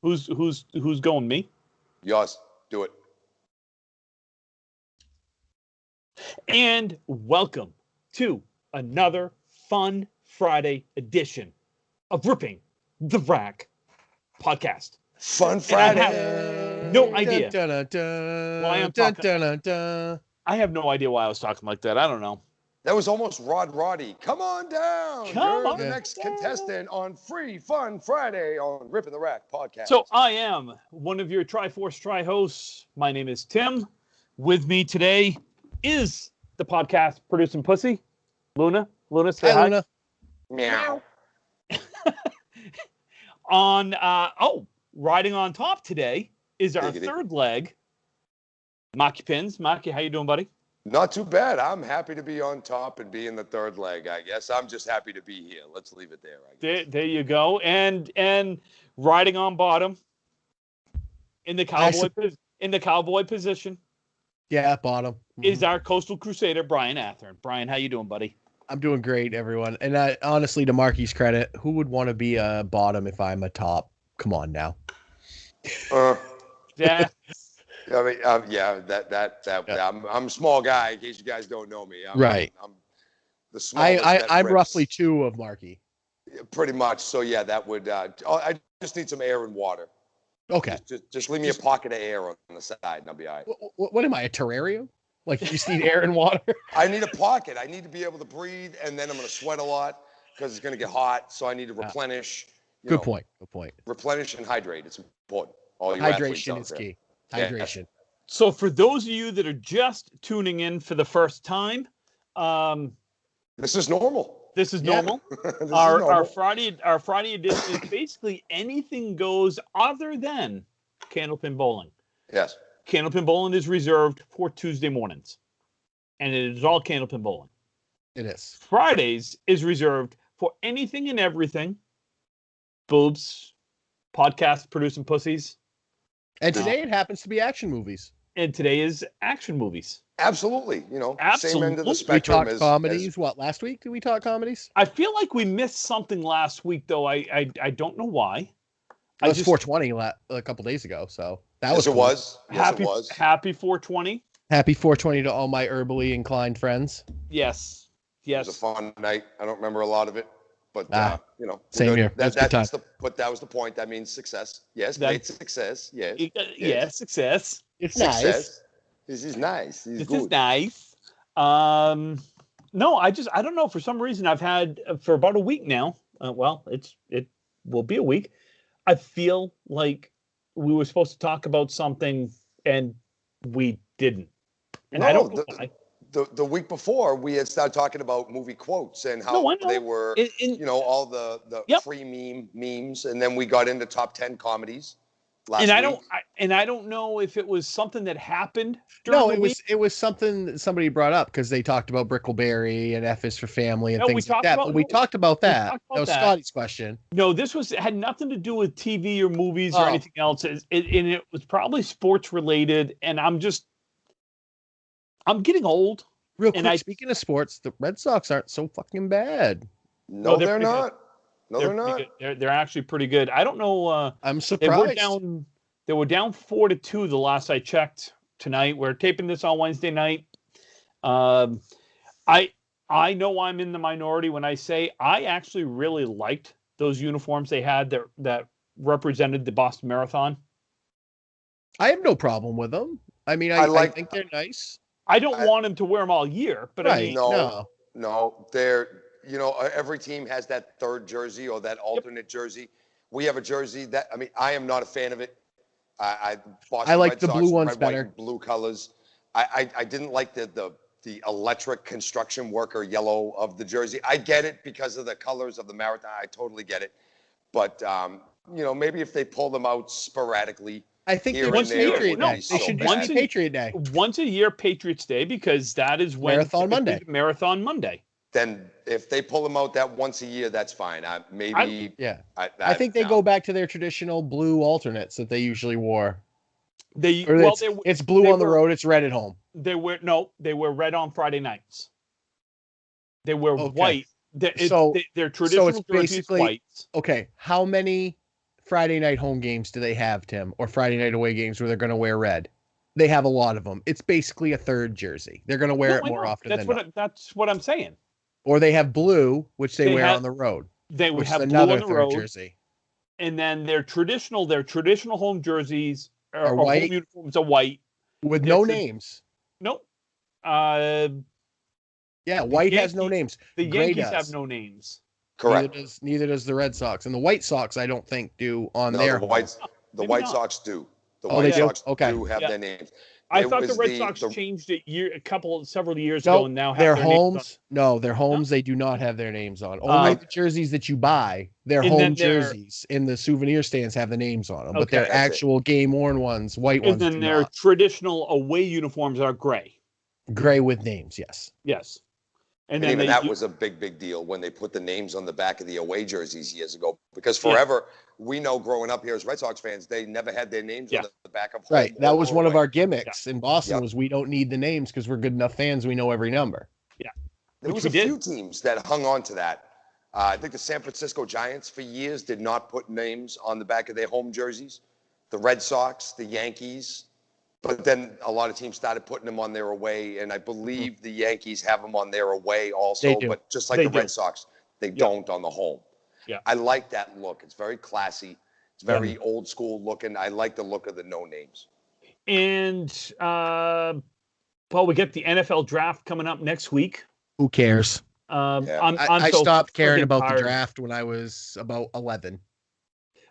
Who's going? Me? Yours. Do it. And welcome to another fun Friday edition of Ripping the Rack podcast. Fun Friday. I have no idea why I'm talking. I have no idea why I was talking like that. I don't know. That was almost Rod Roddy. Come on down. You're the next contestant on Free Fun Friday on Ripping the Rack podcast. So I am one of your Triforce Tri-hosts. My name is Tim. With me today is the podcast producing pussy, Luna. Luna, say hi. Luna. Meow. Riding on top today is our third leg, Maki Pins. Maki, how you doing, buddy? Not too bad. I'm happy to be on top and be in the third leg, I guess. I'm just happy to be here. Let's leave it there, I guess. There you go. And riding on bottom in the cowboy position. Yeah, bottom. Is our Coastal Crusader, Brian Athern. Brian, how you doing, buddy? I'm doing great, everyone. And honestly, to Marky's credit, who would want to be a bottom if I'm a top? Come on now. Yeah. I mean, I'm a small guy. In case you guys don't know me, I'm the smallest. I'm roughly 2 of Marky. Pretty much. So yeah, that would. I just need some air and water. Okay. Just leave me a pocket of air on the side, and I'll be all right. What am I, a terrarium? Like you just need air and water? I need a pocket. I need to be able to breathe, and then I'm going to sweat a lot because it's going to get hot. So I need to replenish. Good point. Replenish and hydrate. It's important. All you hydration is key. Hydration. Yeah. So for those of you that are just tuning in for the first time, this is normal. This is normal. Our Friday edition is basically anything goes other than Candlepin Bowling. Yes. Candlepin Bowling is reserved for Tuesday mornings, and it is all Candlepin Bowling. It is. Fridays is reserved for anything and everything. Boobs, podcast producing pussies. And today it happens to be action movies. And today is action movies. Absolutely. Same end of the spectrum. We talked comedies. What, last week? Did we talk comedies? I feel like we missed something last week, though. I don't know why. It was 420 a couple days ago, so that was. It was. Happy 420. Happy 420 to all my herbally inclined friends. Yes. It was a fun night. I don't remember a lot of it. But same here. But that was the point. That means success. Yes, great success. Yes. Yes, success. It's success. Nice. This is nice. This is nice. No, I don't know. For some reason, I've had for about a week now. It will be a week. I feel like we were supposed to talk about something and we didn't. And I don't know why. The week before, we had started talking about movie quotes and how they were, all the free memes, and then we got into top 10 comedies last week. I don't know if it was something that happened during the week. It was something that somebody brought up because they talked about Brickleberry and F is for Family and things like that. But we talked about that. That was Scotty's question. No, it had nothing to do with TV or movies or anything else. It was probably sports related, and I'm getting old. Real quick, speaking of sports, the Red Sox aren't so fucking bad. No, they're not. No, they're not. They're actually pretty good. I don't know. I'm surprised. They were down 4-2 the last I checked tonight. We're taping this on Wednesday night. I know I'm in the minority when I say I actually really liked those uniforms they had that represented the Boston Marathon. I have no problem with them. I mean, I think they're nice. I don't want him to wear them all year, but I mean, no, they're, every team has that third jersey or that alternate jersey. We have a jersey I am not a fan of it. I like the blue ones better. White, blue colors. I didn't like the electric construction worker yellow of the jersey. I get it because of the colors of the marathon. I totally get it. But, maybe if they pull them out sporadically. I think once Patriot Day. They should just be Patriot Day. Once a year, Patriots Day, because that is when Marathon Monday. Then if they pull them out that once a year, that's fine. I think they go back to their traditional blue alternates that they usually wore. It's blue on the road. It's red at home. They wear red on Friday nights. They wear white. Their traditional jersey is white. Okay, how many Friday night home games do they have, Tim? Or Friday night away games where they're going to wear red? They have a lot of them. It's basically a third jersey. They're going to wear it more often than not. That's what I'm saying. Or they have blue, which they wear on the road. They would have blue on the road. Jersey. And then their traditional home jerseys are white. Home uniforms are white. With no names. Nope. Yeah, white has no names. The Yankees have no names. Correct. Neither does the Red Sox. And the White Sox, I don't think, do on their The White Sox do. The White Sox do have their names. I thought the Red Sox changed it several years ago, and now have their homes. Their homes. They do not have their names on. Only the jerseys that you buy, their home jerseys in the souvenir stands have the names on them, but their actual game worn ones, white ones. And then their traditional away uniforms are gray. Gray with names, yes. Yes. And even that was a big deal when they put the names on the back of the away jerseys years ago. Because forever, we know growing up here as Red Sox fans, they never had their names on the back of home. Right. That was one of our gimmicks in Boston was we don't need the names because we're good enough fans. We know every number. Yeah. There was a few teams that hung on to that. I think the San Francisco Giants for years did not put names on the back of their home jerseys. The Red Sox, the Yankees. But then a lot of teams started putting them on their away, and I believe the Yankees have them on their away also. But just like the Red Sox, they don't on the home. Yeah, I like that look. It's very classy. It's very old school looking. I like the look of the no names. And we get the NFL draft coming up next week. Who cares? I stopped caring about the draft when I was about 11.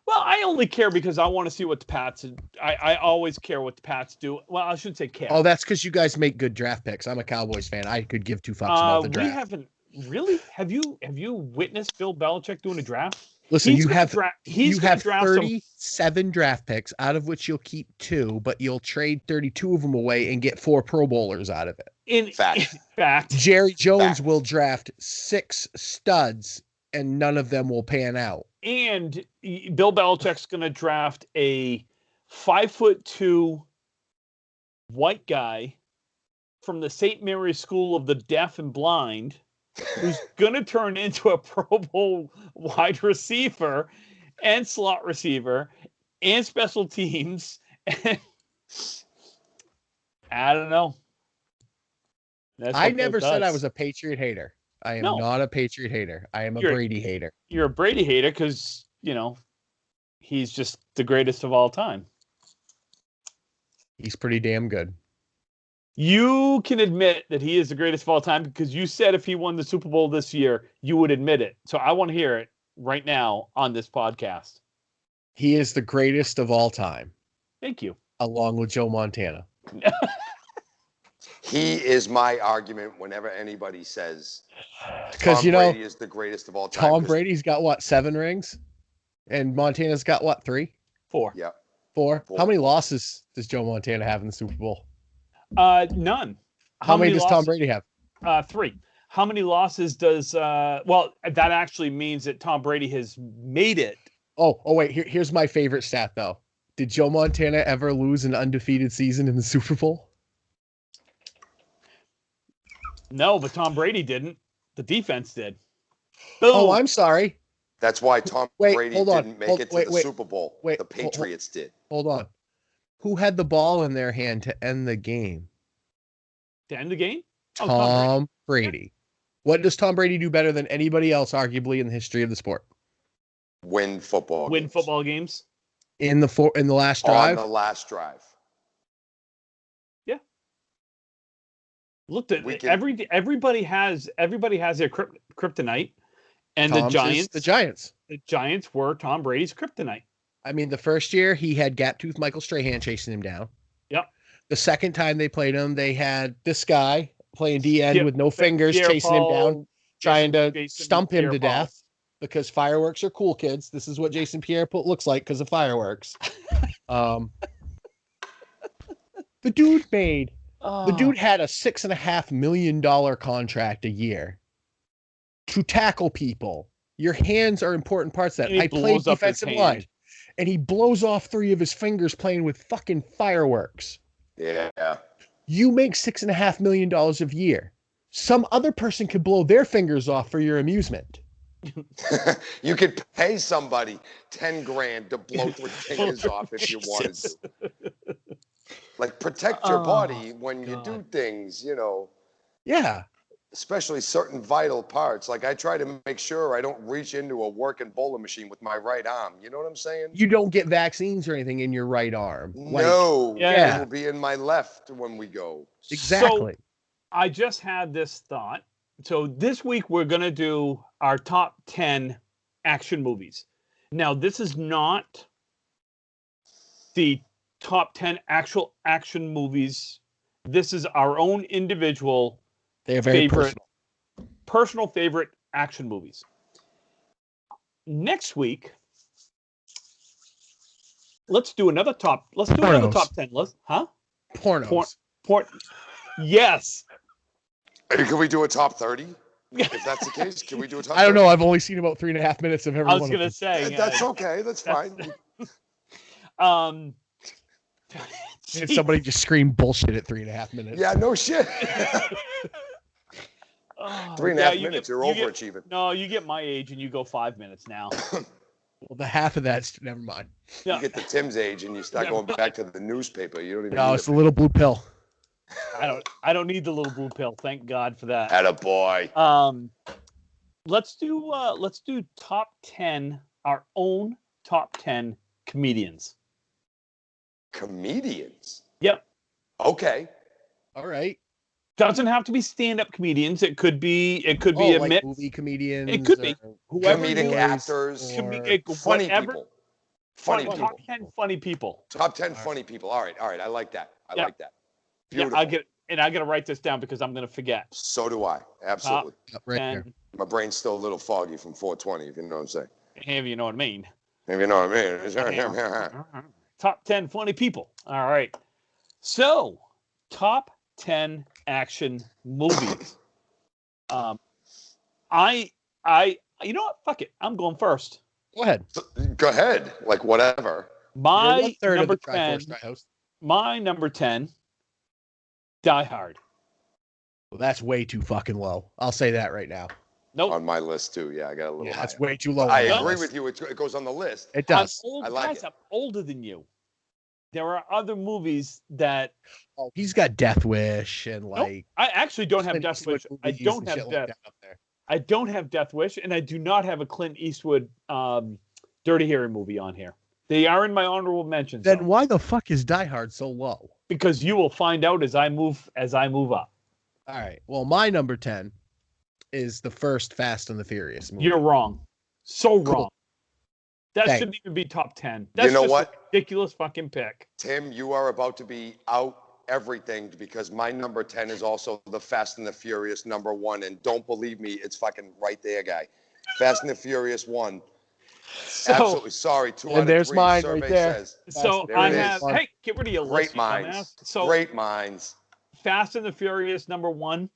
Well, I only care because I want to see what the Pats. I always care what the Pats do. Well, I shouldn't say care. Oh, that's because you guys make good draft picks. I'm a Cowboys fan. I could give two fucks about the draft. We haven't really. Have you witnessed Bill Belichick doing a draft? Listen, you have 37 draft picks, out of which you'll keep 2, but you'll trade 32 of them away and get 4 Pro Bowlers out of it. In fact, Jerry Jones will draft 6 studs, and none of them will pan out. And Bill Belichick's going to draft a 5'2" white guy from the St. Mary's School of the Deaf and Blind, who's going to turn into a Pro Bowl wide receiver and slot receiver and special teams. And I don't know. I never said I was a Patriot hater. I am not a Patriot hater. I am a Brady hater. You're a Brady hater because, he's just the greatest of all time. He's pretty damn good. You can admit that he is the greatest of all time because you said if he won the Super Bowl this year, you would admit it. So I want to hear it right now on this podcast. He is the greatest of all time. Thank you. Along with Joe Montana. He is my argument whenever anybody says Tom Brady is the greatest of all time. Tom Brady's got 7 rings? And Montana's got 3? 4. Yeah. 4? How many losses does Joe Montana have in the Super Bowl? None. How many does Tom Brady have? 3. How many losses does that actually means that Tom Brady has made it. Oh wait, here's my favorite stat though. Did Joe Montana ever lose an undefeated season in the Super Bowl? No, but Tom Brady didn't. The defense did. Boom. Oh, I'm sorry. That's why Tom Brady didn't make it to the Super Bowl. The Patriots did. Hold on. Who had the ball in their hand to end the game? To end the game? Tom Brady. What does Tom Brady do better than anybody else, arguably, in the history of the sport? Win football games. In the last drive? On the last drive. Yeah. Looked at everybody has their kryptonite, and The Giants. The Giants were Tom Brady's kryptonite. I mean, the first year he had gap-toothed Michael Strahan chasing him down. Yep. The second time they played him, they had this guy playing DN with no fingers chasing him down, trying to stump him to death because fireworks are cool, kids. This is what Jason Pierre looks like because of fireworks. The dude had a $6.5 million contract a year to tackle people. Your hands are important parts of that. I played defensive line. And he blows off 3 of his fingers playing with fucking fireworks. Yeah. You make $6.5 million a year. Some other person could blow their fingers off for your amusement. You could pay somebody 10 grand to blow 3 fingers off if you wanted to. Like, protect your body when you do things, you know. Yeah. Especially certain vital parts. Like, I try to make sure I don't reach into a working bowling machine with my right arm. You know what I'm saying? You don't get vaccines or anything in your right arm. No. Yeah. It will be in my left when we go. Exactly. So, I just had this thought. So this week we're going to do our top 10 action movies. Now, this is not the top 10 actual action movies. This is our own individual They are very personal favorite action movies. Next week, let's do another top 10 list. Huh? Pornos. Yes. Can we do a top 30? If that's the case, can we do a top 30? I don't know. I've only seen about 3.5 minutes of every one. I was going to say. That's okay. That's fine. And somebody just screamed bullshit at 3.5 minutes. Yeah, no shit. 3.5 minutes, you're overachieving. No, you get my age and you go 5 minutes now. Well, the half of that's never mind. You get to Tim's age and you start going back to the newspaper. You don't even. No, it's the little blue pill. I don't need the little blue pill. Thank God for that. Attaboy. Let's do top 10, our own top 10 comedians. Comedians? Yep. Okay. All right. Doesn't have to be stand-up comedians. It could be a like mix. Movie comedians. It could be comedic actors. Funny people. Funny people. Top 10 funny people. Top 10 funny people. All right. I like that. I like that. Beautiful. Yeah, I got to write this down because I'm going to forget. So do I. Absolutely. Right there. My brain's still a little foggy from 420, if you know what I'm saying. If you know what I mean. If you know what I mean. Top 10 funny people. All right. So, top 10 action movies. You know what? Fuck it. I'm going first. Go ahead. Go ahead. Like, whatever. My number 10. My number 10. Die Hard. Well, that's way too fucking low. I'll say that right now. Nope. On my list too. Yeah, I got a little. Yeah, that's way too low. I agree with you. It goes on the list. It does. I like it. I'm older than you. There are other movies that. Oh, he's got Death Wish and like. Nope, I actually don't have Death Wish. I don't have Death. I don't have Death Wish, and I do not have a Clint Eastwood Dirty Harry movie on here. They are in my honorable mentions. Then why the fuck is Die Hard so low? Because you will find out as I move up. All right. Well, my number 10 is the first Fast and the Furious movie. You're wrong. So cool. wrong. That shouldn't even be top 10. That's you know just what? a ridiculous fucking pick. Tim, you are about to be out everything because my number 10 is also the Fast and the Furious number 1. And don't believe me, it's fucking right there, guy. Fast and the Furious 1. Absolutely. Sorry. 2 out of 3 there's mine survey right there. says. So I have. Hey, get rid of your Great list. minds. So great minds. Fast and the Furious number 1.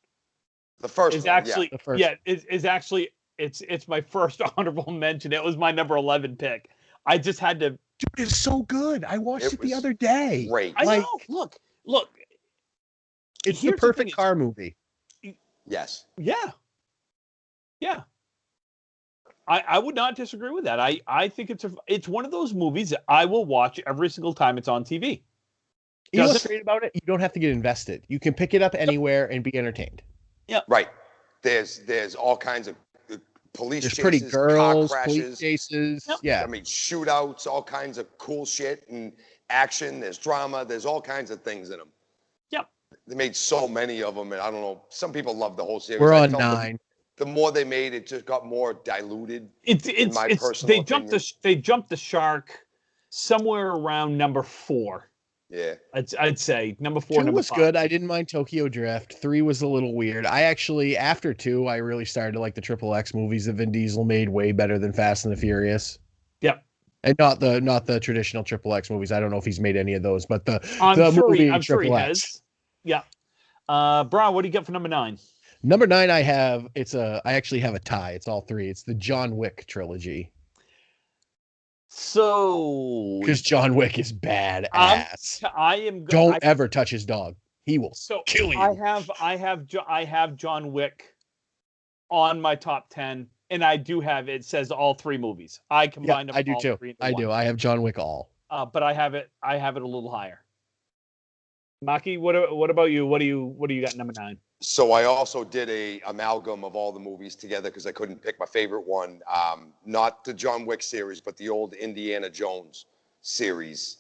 The first is one, actually yeah. The first. Yeah, is actually it's my first honorable mention. It was my number 11 pick. I just had to. Dude, it's so good. I watched it the other day. Great. I know. Look. It's the perfect car movie. Yes. Yeah. I would not disagree with that. I think it's one of those movies that I will watch every single time it's on TV. You know what's great about it? You don't have to get invested. You can pick it up anywhere and be entertained. Yeah. Right. There's all kinds of police chases, pretty girls, car crashes, police chases. Yep. Yeah. I mean, shootouts, all kinds of cool shit and action. There's drama. There's all kinds of things in them. Yep. They made so many of them, and I don't know. Some people love the whole series. We're on 9. The more they made, it just got more diluted. It's my personal opinion. They jumped the shark somewhere around number 4. Yeah. I'd say number 4. 2 number was 5. good. I didn't mind Tokyo Drift. 3 was a little weird. I actually, after 2, I really started to like the Triple X movies that Vin Diesel made way better than Fast and the Furious. Yep. And not the traditional Triple X movies. I don't know if he's made any of those, but I'm sure he Triple X. has. Yeah. Brian, what do you get for number 9? Number 9, I actually have a tie. It's all 3. It's the John Wick trilogy. So, because John Wick is badass. Don't ever touch his dog. He will kill you. I have John Wick on my top 10, and I do have it says all 3 movies. I combined them. I do all too. 3 into I one. do. I have John Wick all. But I have it a little higher. Maki, what about you? What do you got number 9? So I also did a amalgam of all the movies together because I couldn't pick my favorite one. Not the John Wick series, but the old Indiana Jones series.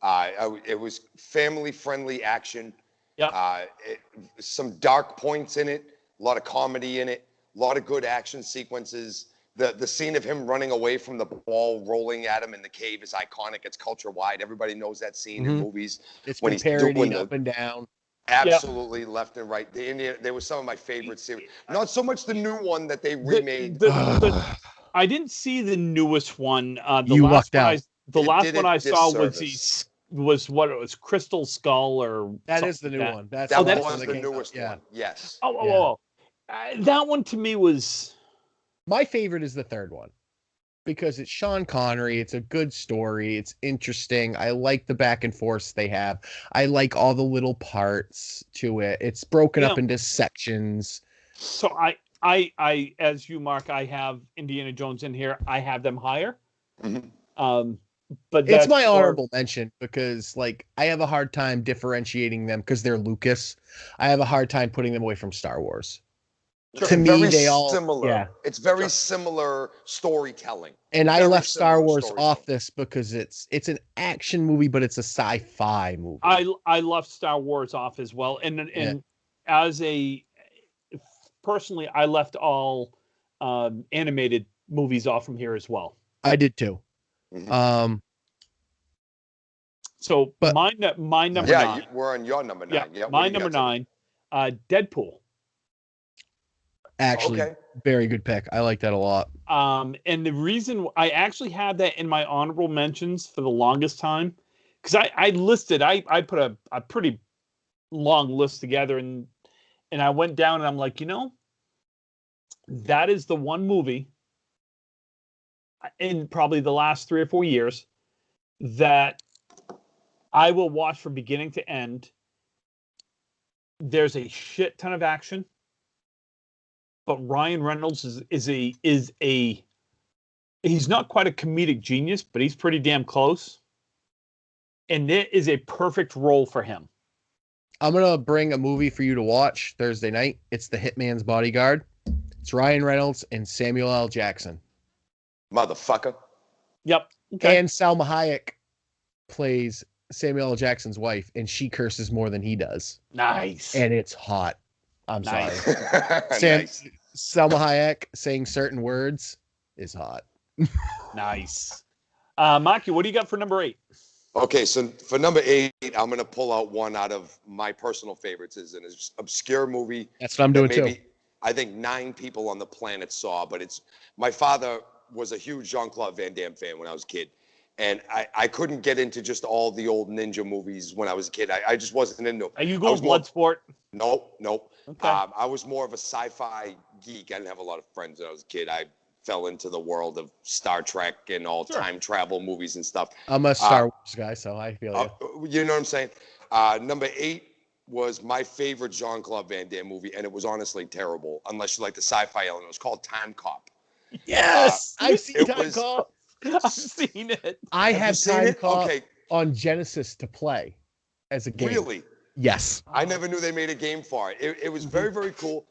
It was family-friendly action. Yeah. Some dark points in it, a lot of comedy in it, a lot of good action sequences. The scene of him running away from the ball rolling at him in the cave is iconic. It's culture-wide. Everybody knows that scene in movies. It's when been parodied up and down. Absolutely, left and right. They were some of my favorite series. Not so much the new one that they remade. I didn't see the newest one. You lucked out. The last one I saw was Crystal Skull or that is the new one. That was the newest one. Yes. That one to me was my favorite. Is the third one because it's Sean Connery. It's a good story. It's interesting. I like the back and forth they have. I like all the little parts to it. It's broken up into sections. So I as you, Mark, I have Indiana Jones in here. I have them higher. But it's my honorable mention because like I have a hard time differentiating them because they're Lucas. I have a hard time putting them away from Star Wars. Sure. To me, they all similar. Yeah. It's very similar storytelling. And I left Star Wars off this because it's an action movie, but it's a sci-fi movie. I left Star Wars off as well, and as a personally, I left all animated movies off from here as well. I did too. So my number 9. We're on your number 9. Yeah, my number 9, Deadpool. Actually, very good pick. I like that a lot. And the reason I actually had that in my honorable mentions for the longest time, because I put a pretty long list together, and I went down and I'm like, that is the one movie in probably the last 3 or 4 years that I will watch from beginning to end. There's a shit ton of action. But Ryan Reynolds is he's not quite a comedic genius, but he's pretty damn close. And it is a perfect role for him. I'm going to bring a movie for you to watch Thursday night. It's The Hitman's Bodyguard. It's Ryan Reynolds and Samuel L. Jackson. Motherfucker. Yep. Okay. And Salma Hayek plays Samuel L. Jackson's wife, and she curses more than he does. Nice. And it's hot. I'm sorry. Nice. Salma Hayek saying certain words is hot. Nice. Maki, what do you got for number 8? Okay, so for number 8, I'm going to pull out one out of my personal favorites. It's an obscure movie. That's what I'm doing too. I think 9 people on the planet saw, but my father was a huge Jean-Claude Van Damme fan when I was a kid. And I couldn't get into just all the old ninja movies when I was a kid. I just wasn't into them. Are you going Bloodsport? Nope. Okay. I was more of a sci-fi geek. I didn't have a lot of friends when I was a kid. I fell into the world of Star Trek and all time travel movies and stuff. I'm a Star Wars guy, so I feel you. You know what I'm saying? Number 8 was my favorite Jean-Claude Van Damme movie, and it was honestly terrible, unless you like the sci-fi element. It was called Time Cop. Yes! I've seen Time Cop. I've seen it. I have Time Cop on Genesis to play as a game. Really? Yes. I never knew they made a game for it. It was very, very cool.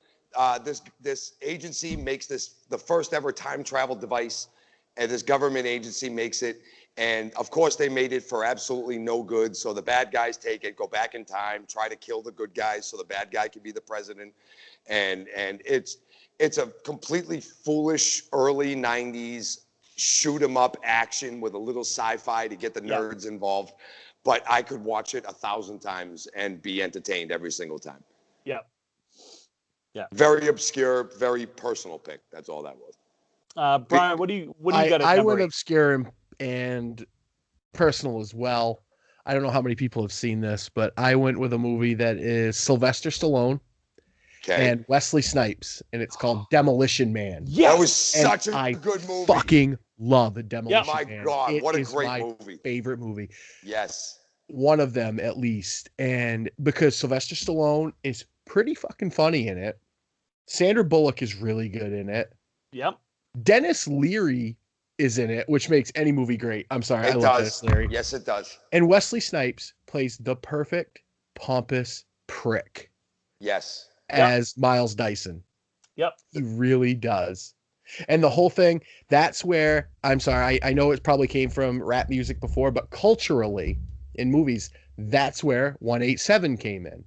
This agency makes the first ever time travel device, and this government agency makes it. And of course, they made it for absolutely no good. So the bad guys take it, go back in time, try to kill the good guys, so the bad guy can be the president. And it's a completely foolish early '90s shoot 'em up action with a little sci-fi to get the nerds involved. But I could watch it 1,000 times and be entertained every single time. Yeah. Very obscure, very personal pick. That's all that was. Brian, what do you got? I went obscure and personal as well. I don't know how many people have seen this, but I went with a movie that is Sylvester Stallone and Wesley Snipes, and it's called Demolition Man. Yes, that was such a good movie. Fucking love Demolition Man. My God, what a great movie! Favorite movie. Yes, one of them at least, and because Sylvester Stallone is pretty fucking funny in it. Sandra Bullock is really good in it. Yep. Dennis Leary is in it, which makes any movie great. I'm sorry, I love Dennis Leary. Yes, it does. And Wesley Snipes plays the perfect pompous prick. Yes. As Miles Dyson. Yep. He really does. And the whole thing, that's where, I'm sorry, I know it probably came from rap music before, but culturally in movies, that's where 187 came in.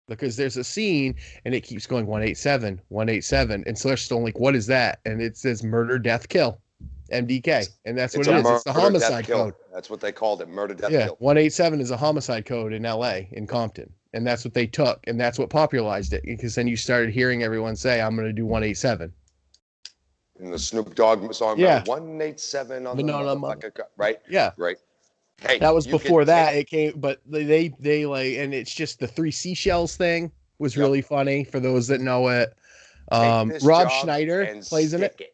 Because there's a scene and it keeps going 187, 187. And so they're still like, what is that? And it says murder, death, kill. MDK. And that's what it is. It's the homicide code. That's what they called it. Murder, death, kill. 187 is a homicide code in LA, in Compton. And that's what they took. And that's what popularized it. Because then you started hearing everyone say, I'm going to do 187. In the Snoop Dogg song, 187 on the motherfucker, right? Yeah. Right. Hey, that was before that it came, but they like, and it's just the 3 seashells thing was really funny for those that know it. Rob Schneider plays in it.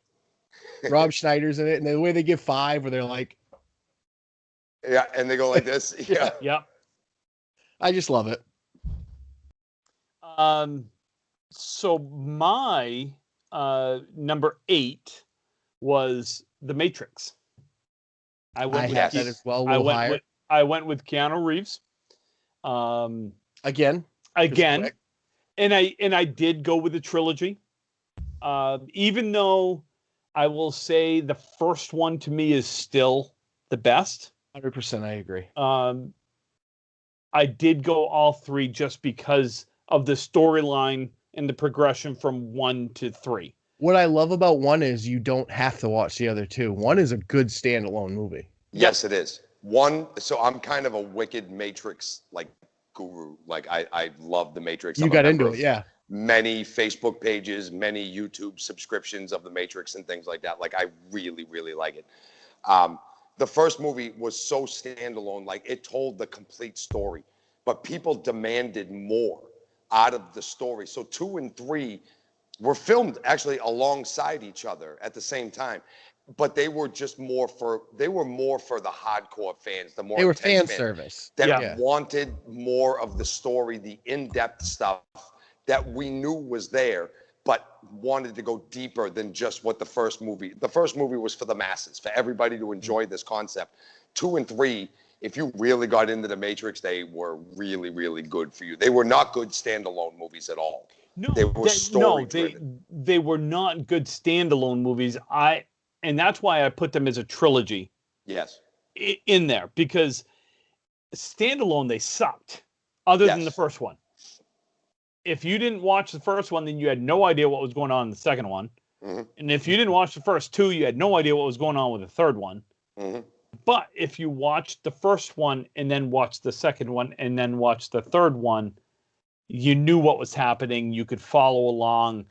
Rob Schneider's in it, and the way they give 5, where they're like, yeah, and they go like this, yeah. I just love it. So my number 8 was The Matrix. I went with that as well. I went with Keanu Reeves. Again, and I did go with the trilogy. Even though I will say the first one to me is still the best. 100%, I agree. I did go all 3 just because of the storyline and the progression from 1 to 3. What I love about 1 is you don't have to watch the other 2. 1 is a good standalone movie. Yes, it is. 1. So I'm kind of a wicked Matrix like guru. Like I love the Matrix. You got into it, yeah. Many Facebook pages, many YouTube subscriptions of the Matrix and things like that. Like I really, really like it. The first movie was so standalone, like it told the complete story, but people demanded more out of the story. So 2 and 3 were filmed actually alongside each other at the same time, but they were just more for the hardcore fans, the more they were fan service that wanted more of the story, the in-depth stuff that we knew was there, but wanted to go deeper than just what the first movie was for the masses, for everybody to enjoy this concept. 2 and 3, if you really got into the Matrix, they were really, really good for you. They were not good standalone movies at all. No, they were story driven. They were not good standalone movies. And that's why I put them as a trilogy. Yes. In there, because standalone, they sucked, other than the first one. If you didn't watch the first one, then you had no idea what was going on in the second one. Mm-hmm. And if you didn't watch the first 2, you had no idea what was going on with the third one. Mm-hmm. But if you watched the first one and then watched the second one and then watched the third one, you knew what was happening. You could follow along.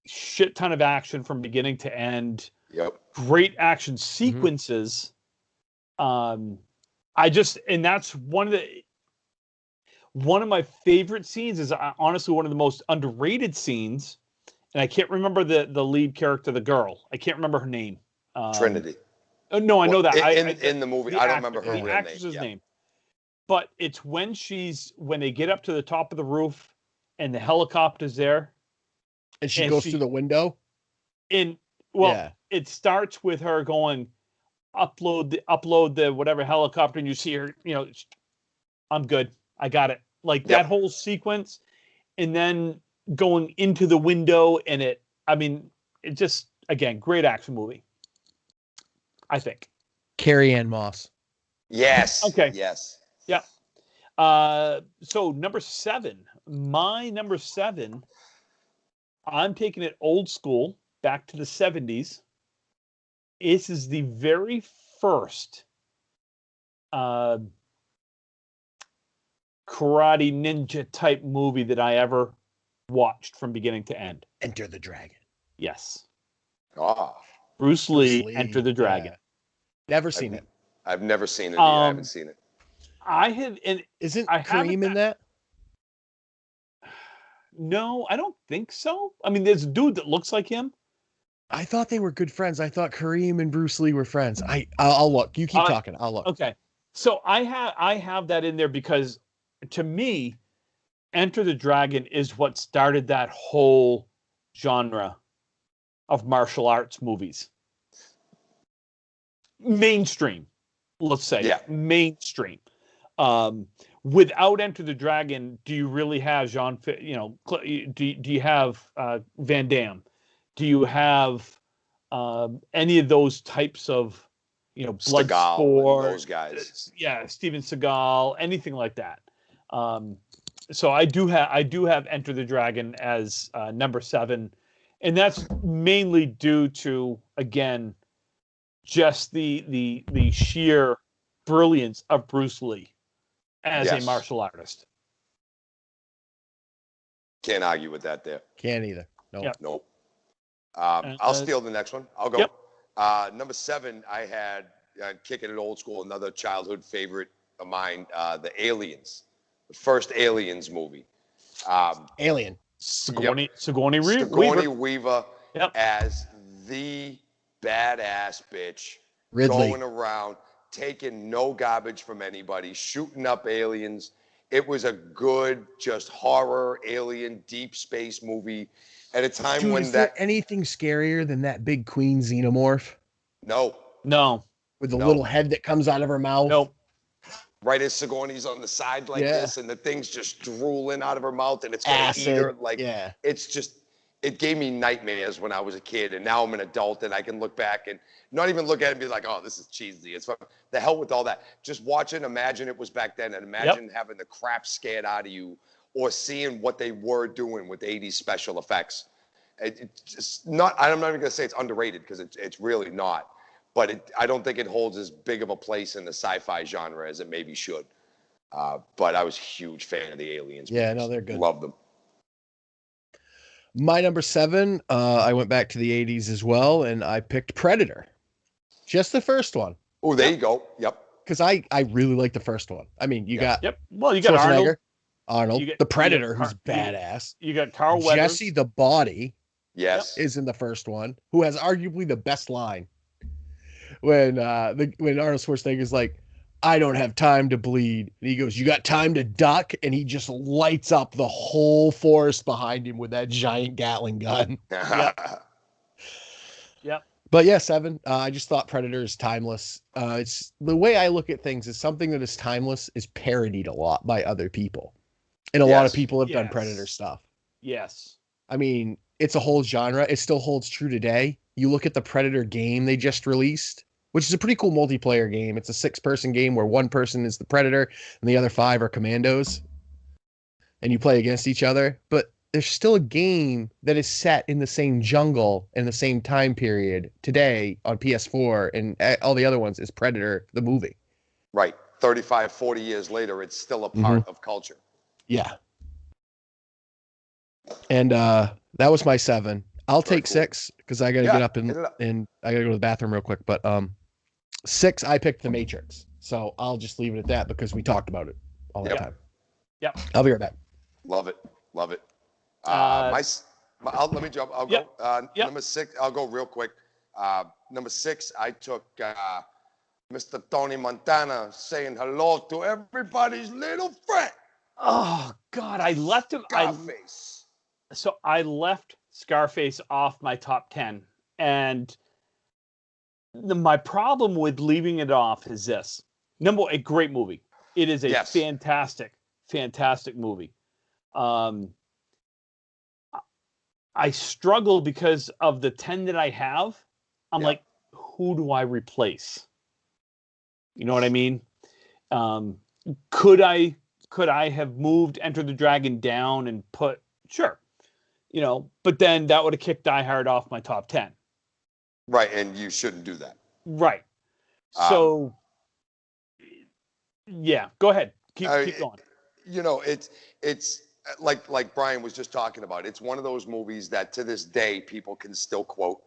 Shit ton of action from beginning to end. Yep. Great action sequences. And that's one of my favorite scenes is honestly one of the most underrated scenes. And I can't remember the lead character, the girl. I can't remember her name. Trinity. No, I know that. In the movie, I don't remember her real name. The actress's name. But it's when they get up to the top of the roof and the helicopter's there. And she goes through the window? It starts with her going, upload the whatever helicopter, and you see her, I'm good. I got it. Like that whole sequence, and then going into the window, and it just, again, great action movie, I think. Carrie-Anne Moss. Yes. Okay. Yes. Yeah. So my number 7, I'm taking it old school, back to the 70s. This is the very first karate ninja type movie that I ever watched from beginning to end. Enter the Dragon. Yes. Bruce Lee, Enter the Dragon. Never seen it. I've never seen it. I haven't seen it. I have, and isn't Kareem in that? No, I don't think so. I mean, there's a dude that looks like him. I thought they were good friends. I thought Kareem and Bruce Lee were friends. I'll look. You keep talking. I'll look. Okay. So I have that in there because to me, Enter the Dragon is what started that whole genre of martial arts movies. Mainstream, let's say. Yeah. Mainstream. Without Enter the Dragon, do you really have do you have Van Damme? Do you have any of those types of, Bloodsport, those guys? Yeah, Steven Seagal, anything like that. So I do have Enter the Dragon as number 7, and that's mainly due to, again, just the sheer brilliance of Bruce Lee as a martial artist. Can't argue with that there. Can't either. Nope. Yep. Nope. I'll steal the next one. I'll go. Yep. Number 7, I had, kicking it old school, another childhood favorite of mine, the Aliens. The first Aliens movie. Alien. Sigourney Weaver as the badass bitch. Ridley. Going around, taking no garbage from anybody, shooting up aliens. It was a good, just horror, alien, deep space movie at a time when is there anything scarier than that big queen xenomorph? No. With the little head that comes out of her mouth? Nope. Right as Sigourney's on the side like this, and the thing's just drooling out of her mouth, and it's gonna eat her. It's just, it gave me nightmares when I was a kid, and now I'm an adult, and I can look back and not even look at it and be like, oh, this is cheesy. It's fun. The hell with all that. Just watch it, imagine it was back then, and imagine having the crap scared out of you, or seeing what they were doing with 80s special effects. It's just not, I'm not even gonna say it's underrated, because it's really not. But I don't think it holds as big of a place in the sci-fi genre as it maybe should. But I was a huge fan of the Aliens. Yeah, movies. no, they're good. Love them. My number 7, I went back to the 80s as well, and I picked Predator. Just the first one. Oh, there you go. Yep. Because I really like the first one. I mean, you got Well, you got Arnold, the Predator, who's badass. You got Carl Weathers. Jesse the Body. Yes. Is in the first one, who has arguably the best line. When Arnold Schwarzenegger's like, I don't have time to bleed. And he goes, you got time to duck? And he just lights up the whole forest behind him with that giant Gatling gun. Yep. But yeah, 7. I just thought Predator is timeless. It's the way I look at things is something that is timeless is parodied a lot by other people. And a lot of people have done Predator stuff. Yes. I mean, it's a whole genre. It still holds true today. You look at the Predator game they just released, which is a pretty cool multiplayer game. It's a 6-person game where one person is the Predator and the other 5 are commandos. And you play against each other. But there's still a game that is set in the same jungle in the same time period today on PS4, and all the other ones is Predator, the movie. Right. 35, 40 years later, it's still a part of culture. Yeah. And that was my 7. I'll take 6 because I got to get up and I got to go to the bathroom real quick. But 6, I picked The Matrix. So I'll just leave it at that because we talked about it all the time. Yep. I'll be right back. Love it. Let me jump. I'll go. Number 6, I'll go real quick. Number 6, I took Mr. Tony Montana saying hello to everybody's little friend. Oh, God. I left him. Scarface. So I left Scarface off my top 10. And my problem with leaving it off is this. Number one, a great movie. It is a fantastic movie. I struggle because of the 10 that I have. I'm like, who do I replace? You know what I mean? Could I have moved Enter the Dragon down and put, sure, but then that would have kicked Die Hard off my top 10. Right, and you shouldn't do that. Right. So, go ahead. Keep going. It's like Brian was just talking about. It's one of those movies that to this day people can still quote.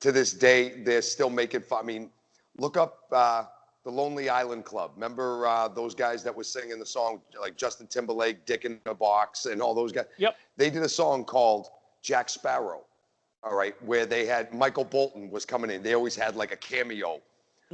To this day, they're still making fun. I mean, look up the Lonely Island Club. Remember those guys that were singing the song, like Justin Timberlake, Dick in a Box, and all those guys? Yep. They did a song called Jack Sparrow, all right, where they had Michael Bolton was coming in. They always had like a cameo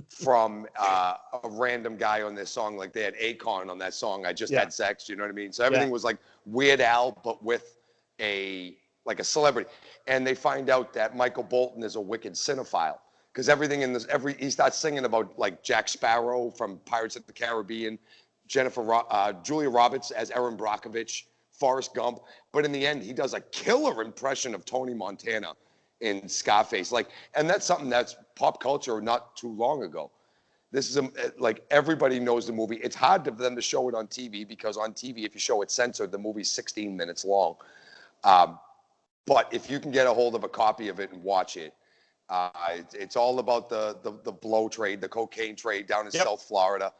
from a random guy on this song. Like they had Akon on that song, I Just Had Sex, you know what I mean? So everything was like Weird Al, but with a like a celebrity, and they find out that Michael Bolton is a wicked cinephile because everything in this, he starts singing about like Jack Sparrow from Pirates of the Caribbean, Julia Roberts as Erin Brockovich, Forrest Gump, but in the end, he does a killer impression of Tony Montana in Scarface, and that's something that's pop culture not too long ago. This is like everybody knows the movie. It's hard for them to show it on TV because on TV, if you show it censored, the movie's 16 minutes long. But if you can get a hold of a copy of it and watch it, it's all about the blow trade, the cocaine trade down in South Florida,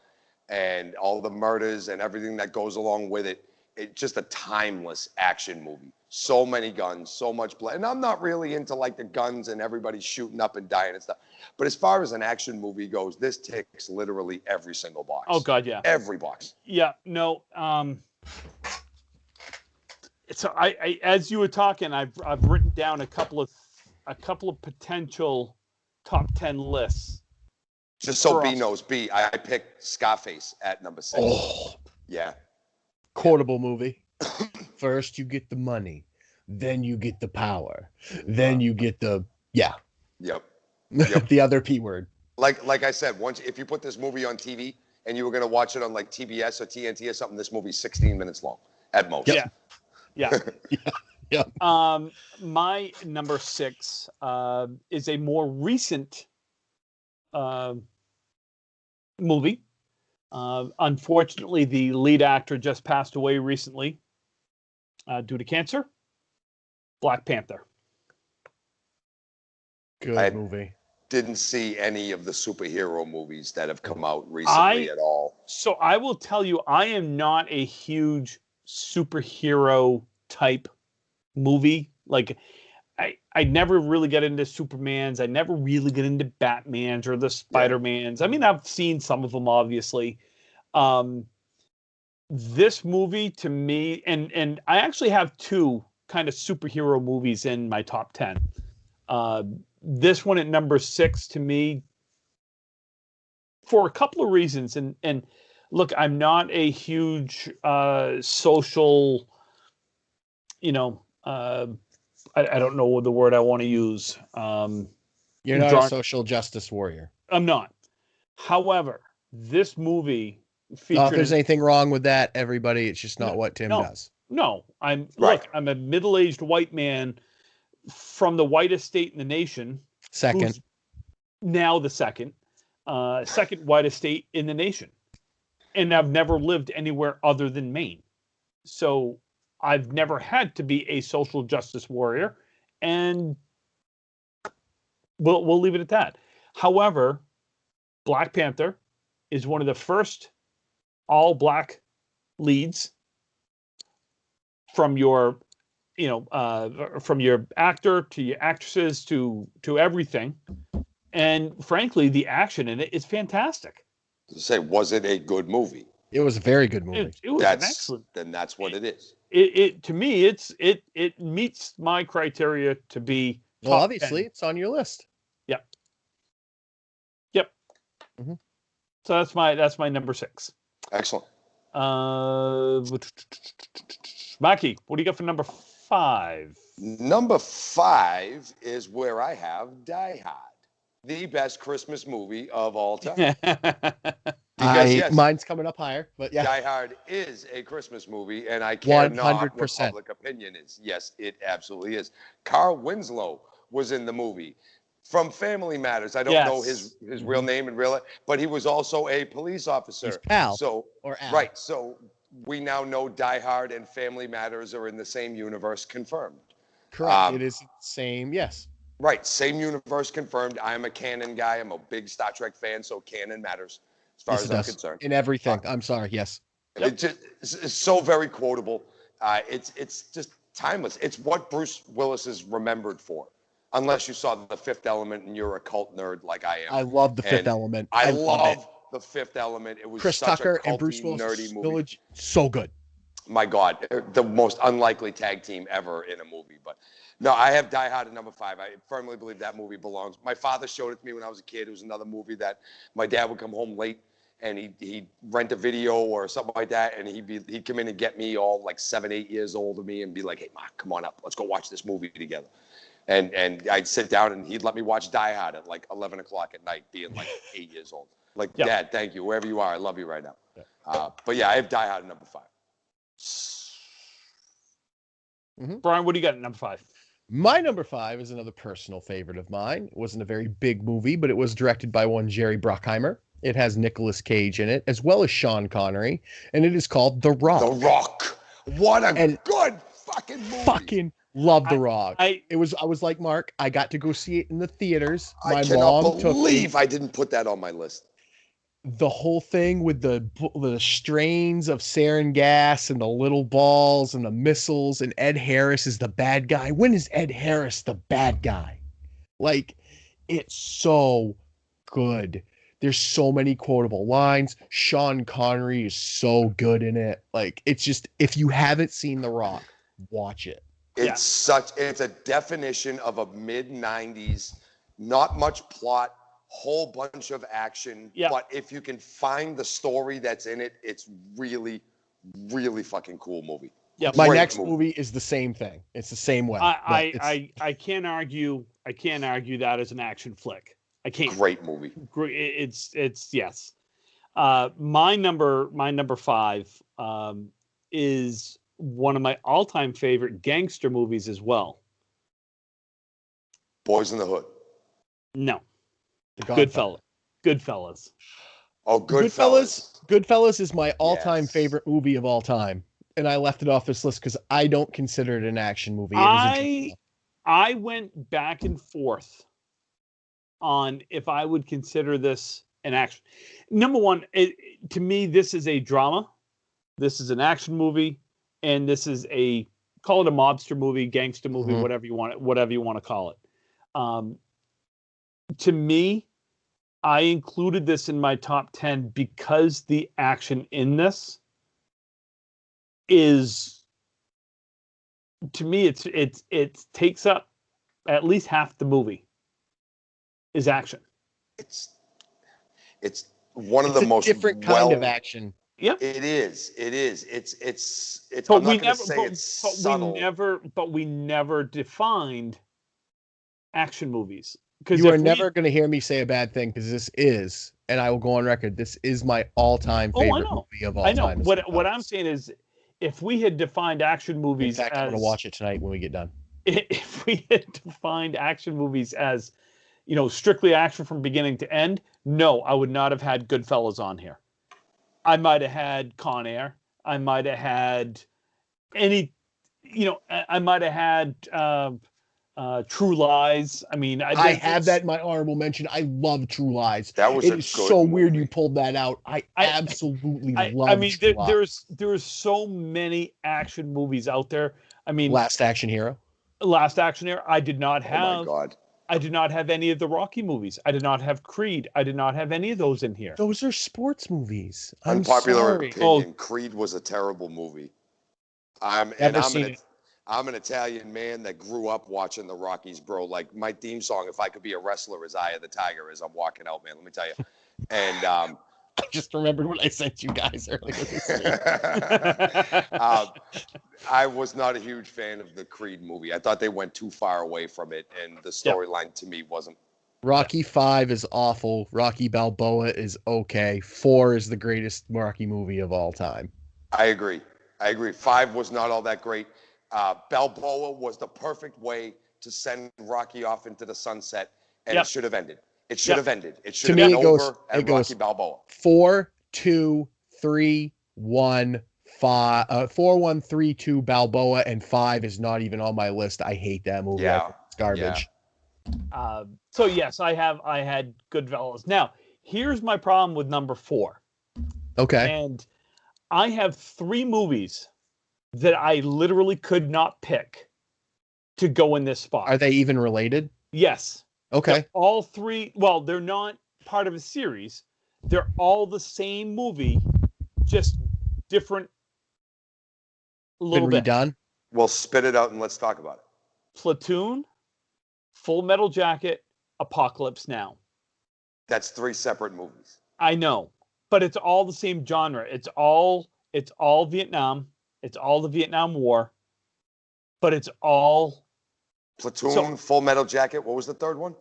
and all the murders and everything that goes along with it. It's just a timeless action movie. So many guns, so much blood. And I'm not really into like the guns and everybody shooting up and dying and stuff. But as far as an action movie goes, this ticks literally every single box. Oh God, yeah. Every box. Yeah, no. So I as you were talking, I've written down a couple of potential top 10 lists. Just so B knows, I picked Scarface at number 6. Oh. Yeah. Quotable movie. First you get the money, then you get the power, then you get the Yep. The other P word. Like I said, if you put this movie on TV and you were gonna watch it on like TBS or TNT or something, this movie's 16 minutes long at most. Yeah. Yeah. My number 6 is a more recent movie. Unfortunately, the lead actor just passed away recently due to cancer. Black Panther. Good movie. Didn't see any of the superhero movies that have come out recently at all. So I will tell you, I am not a huge superhero type movie. Like, I never really get into Supermans. I never really get into Batmans or the Spider-Mans. I mean, I've seen some of them, obviously. This movie to me, and I actually have 2 kind of superhero movies in my top 10. This one at number 6 to me, for a couple of reasons. And look, I'm not a huge social, I don't know the word I want to use. You're not a social justice warrior. I'm not. However, this movie featured. If there's anything wrong with that, everybody, it's just not what Tim does. No, I'm a middle-aged white man from the whitest state in the nation. Second. Now the second whitest state in the nation. And I've never lived anywhere other than Maine. So I've never had to be a social justice warrior, and we'll leave it at that. However, Black Panther is one of the first all-black leads from your, from your actor to your actresses to everything, and frankly, the action in it is fantastic. Was it a good movie? It was a very good movie. It was an excellent. Then that's what it is. It to me, it meets my criteria to be. Well, obviously, 10. It's on your list. Yep. Mm-hmm. So that's my number 6. Excellent. Maki, what do you got for number 5? Number 5 is where I have Die Hard, the best Christmas movie of all time. Mine's coming up higher, but yeah. Die Hard is a Christmas movie, and I care 100%. Not what public opinion is. Yes, it absolutely is. Carl Winslow was in the movie from Family Matters. I don't know his real name in real life, but he was also a police officer. He's Al. Or Al. Right. So we now know Die Hard and Family Matters are in the same universe, confirmed. Correct. It is the same. Yes. Right. Same universe, confirmed. I'm a canon guy. I'm a big Star Trek fan, so canon matters as far as I'm concerned. In everything. I'm sorry. Yes. It's so very quotable. It's just timeless. It's what Bruce Willis is remembered for. Unless you saw The Fifth Element and you're a cult nerd like I am. I love The Fifth Element. I love The Fifth Element. It was Chris such Tucker a and Bruce Willis nerdy movie. Village, so good. My God, the most unlikely tag team ever in a movie. But no, I have Die Hard at number 5. I firmly believe that movie belongs. My father showed it to me when I was a kid. It was another movie that my dad would come home late and he'd rent a video or something like that, and he'd come in and get me all like 7, 8 years older than me and be like, hey, Mark, come on up. Let's go watch this movie together. And I'd sit down and he'd let me watch Die Hard at like 11 o'clock at night, being like 8 years old. Like, yep. Dad, thank you. Wherever you are, I love you right now. But yeah, I have Die Hard at number 5. Mm-hmm. Brian, what do you got at number 5? My number 5 is another personal favorite of mine. It wasn't a very big movie, but it was directed by one Jerry Bruckheimer. It has Nicolas Cage in it, as well as Sean Connery, and it is called The Rock. The Rock. What a good fucking movie. Fucking love The Rock. I was like Mark. I got to go see it in the theaters. I cannot believe I didn't put that on my list. The whole thing with the strains of sarin gas and the little balls and the missiles, and Ed Harris is the bad guy. When is Ed Harris the bad guy? Like, it's so good. There's so many quotable lines. Sean Connery is so good in it. Like, it's just, if you haven't seen The Rock, watch it. It's a definition of a mid-90s, not much plot, whole bunch of action. Yeah. But if you can find the story that's in it, it's really, really fucking cool movie. Yeah. My next movie is the same thing. It's the same way. I can't argue. I can't argue that as an action flick. I can't. Great movie. It's yes. My number 5 is one of my all-time favorite gangster movies as well. Boys in the Hood. No. Goodfellas. Oh, Goodfellas. Goodfellas is my all-time favorite movie of all time, and I left it off this list because I don't consider it an action movie. I went back and forth on if I would consider this an action. Number one, to me, this is a drama. This is an action movie, and this is call it a mobster movie, gangster movie, whatever you want to call it. To me, I included this in my top 10 because the action in this is, to me, it takes up at least half the movie is action. It's one of the most different kind of action. Yeah, it is. It's. But I'm not going to say it's subtle. But we never defined action movies. You are never going to hear me say a bad thing, because this is, and I will go on record, this is my all-time favorite movie of all time. I know. What I'm saying is, if we had defined action movies I'm going to watch it tonight when we get done. If we had defined action movies as, strictly action from beginning to end, no, I would not have had Goodfellas on here. I might have had Con Air. I might have had I might have had True Lies. I mean, I have that in my honorable mention. I love True Lies. That was so weird you pulled that out. I absolutely love. I mean, there's so many action movies out there. I mean, Last Action Hero. I did not have. Oh my God. I did not have any of the Rocky movies. I did not have Creed. I did not have any of those in here. Those are sports movies. Unpopular opinion. Creed was a terrible movie. I'm an Italian man that grew up watching the Rockies, bro. Like, my theme song, "If I Could Be a Wrestler," is "Eye of the Tiger" as I'm walking out, man. Let me tell you. And I just remembered what I sent you guys earlier this week. I was not a huge fan of the Creed movie. I thought they went too far away from it, and the storyline to me wasn't. Rocky 5 is awful. Rocky Balboa is okay. 4 is the greatest Rocky movie of all time. I agree. 5 was not all that great. Balboa was the perfect way to send Rocky off into the sunset, and it should have ended. It should have ended. It should have been over at Rocky Balboa. 4, 2, 3, 1, 5. 4, 1, 3, 2 Balboa, and 5 is not even on my list. I hate that movie. Yeah, it's garbage. Yeah. So yes, I had Goodfellas. Now, here's my problem with number 4. Okay. And I have 3 movies that I literally could not pick to go in this spot. Are they even related? Yes. Okay. They're all 3. Well, they're not part of a series. They're all the same movie, just different. A little bit redone. Well, spit it out and let's talk about it. Platoon, Full Metal Jacket, Apocalypse Now. That's 3 separate movies. I know, but it's all the same genre. It's all Vietnam. It's all the Vietnam War, but it's all Platoon, Full Metal Jacket. What was the third one?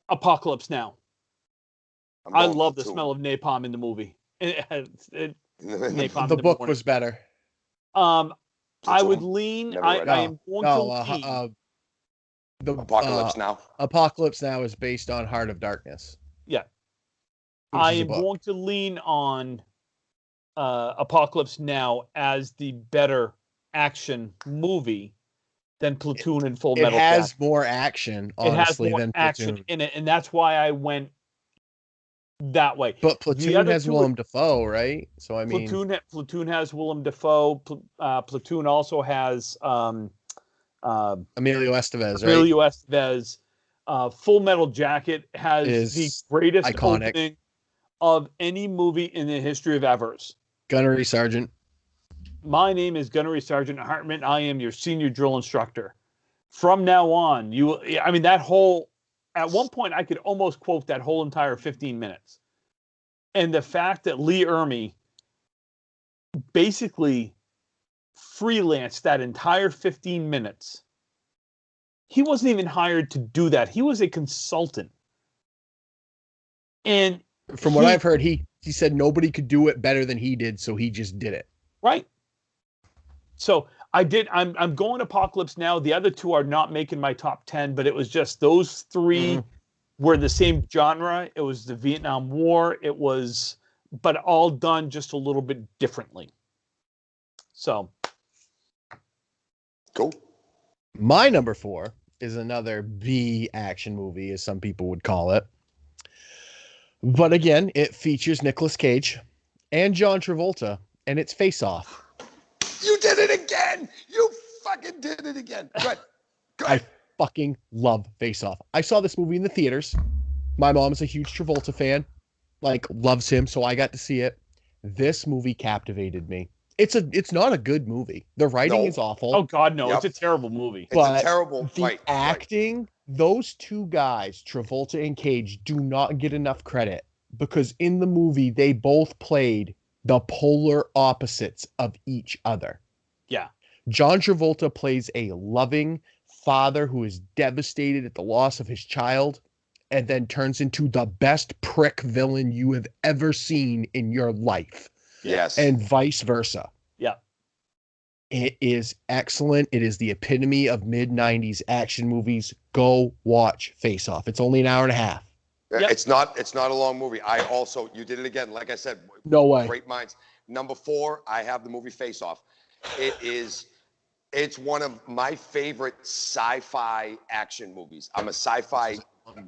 Apocalypse Now. I love the smell of napalm in the movie. Napalm. The book was better. I would lean. I am going to lean. The Apocalypse Now. Apocalypse Now is based on Heart of Darkness. Yeah, I am going to lean on Apocalypse Now as the better action movie than Platoon and Full Metal Jacket. It has more action, honestly, than Platoon in it, and that's why I went that way. But Platoon has Willem Dafoe, right? So I mean, Platoon has Willem Dafoe. Platoon also has Emilio Estevez. Emilio Estevez. Full Metal Jacket has the greatest opening of any movie in the history of Evers. Gunnery Sergeant. My name is Gunnery Sergeant Hartman. I am your senior drill instructor. From now on, that whole, at one point I could almost quote that whole entire 15 minutes. And the fact that Lee Ermey basically freelanced that entire 15 minutes. He wasn't even hired to do that. He was a consultant. And from what I've heard, he said nobody could do it better than he did, so he just did it. Right. So I'm going Apocalypse Now. The other two are not making my top 10, but it was just those three were the same genre. It was the Vietnam War. But all done just a little bit differently. So. Cool. My number 4 is another B action movie, as some people would call it. But again, it features Nicolas Cage and John Travolta, and it's Face Off. You did it again! You fucking did it again. Good. I fucking love Face Off. I saw this movie in the theaters. My mom's a huge Travolta fan, loves him, so I got to see it. This movie captivated me. It's not a good movie. The writing is awful. Oh God, no! Yep. It's a terrible movie. It's a terrible. The acting, those two guys, Travolta and Cage, do not get enough credit because in the movie they both played the polar opposites of each other. Yeah. John Travolta plays a loving father who is devastated at the loss of his child, and then turns into the best prick villain you have ever seen in your life. Yes. And vice versa. Yeah. It is excellent. It is the epitome of mid-90s action movies. Go watch Face Off. It's only an hour and a half. Yep. It's not a long movie. You did it again. Like I said, no way. Great minds. Number 4, I have the movie Face Off. It's one of my favorite sci-fi action movies. I'm a sci-fi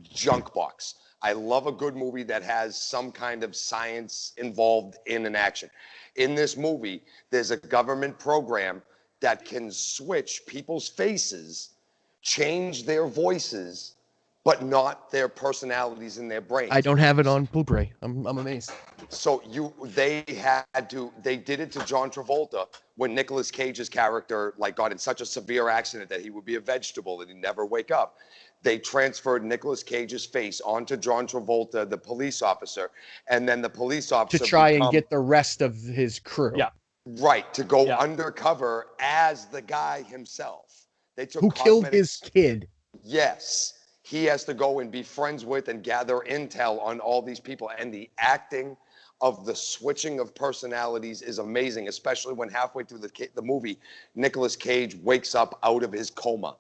junk box. I love a good movie that has some kind of science involved in an action. In this movie, there's a government program that can switch people's faces, change their voices, but not their personalities in their brains. I don't have it on Blu-ray. I'm amazed. So they did it to John Travolta when Nicolas Cage's character got in such a severe accident that he would be a vegetable and he'd never wake up. They transferred Nicolas Cage's face onto John Travolta, the police officer, and then the police officer to try and get the rest of his crew. Yeah. Right, to go undercover as the guy himself. They took who killed his kid. Yes. He has to go and be friends with and gather intel on all these people. And the acting of the switching of personalities is amazing, especially when halfway through the movie, Nicolas Cage wakes up out of his coma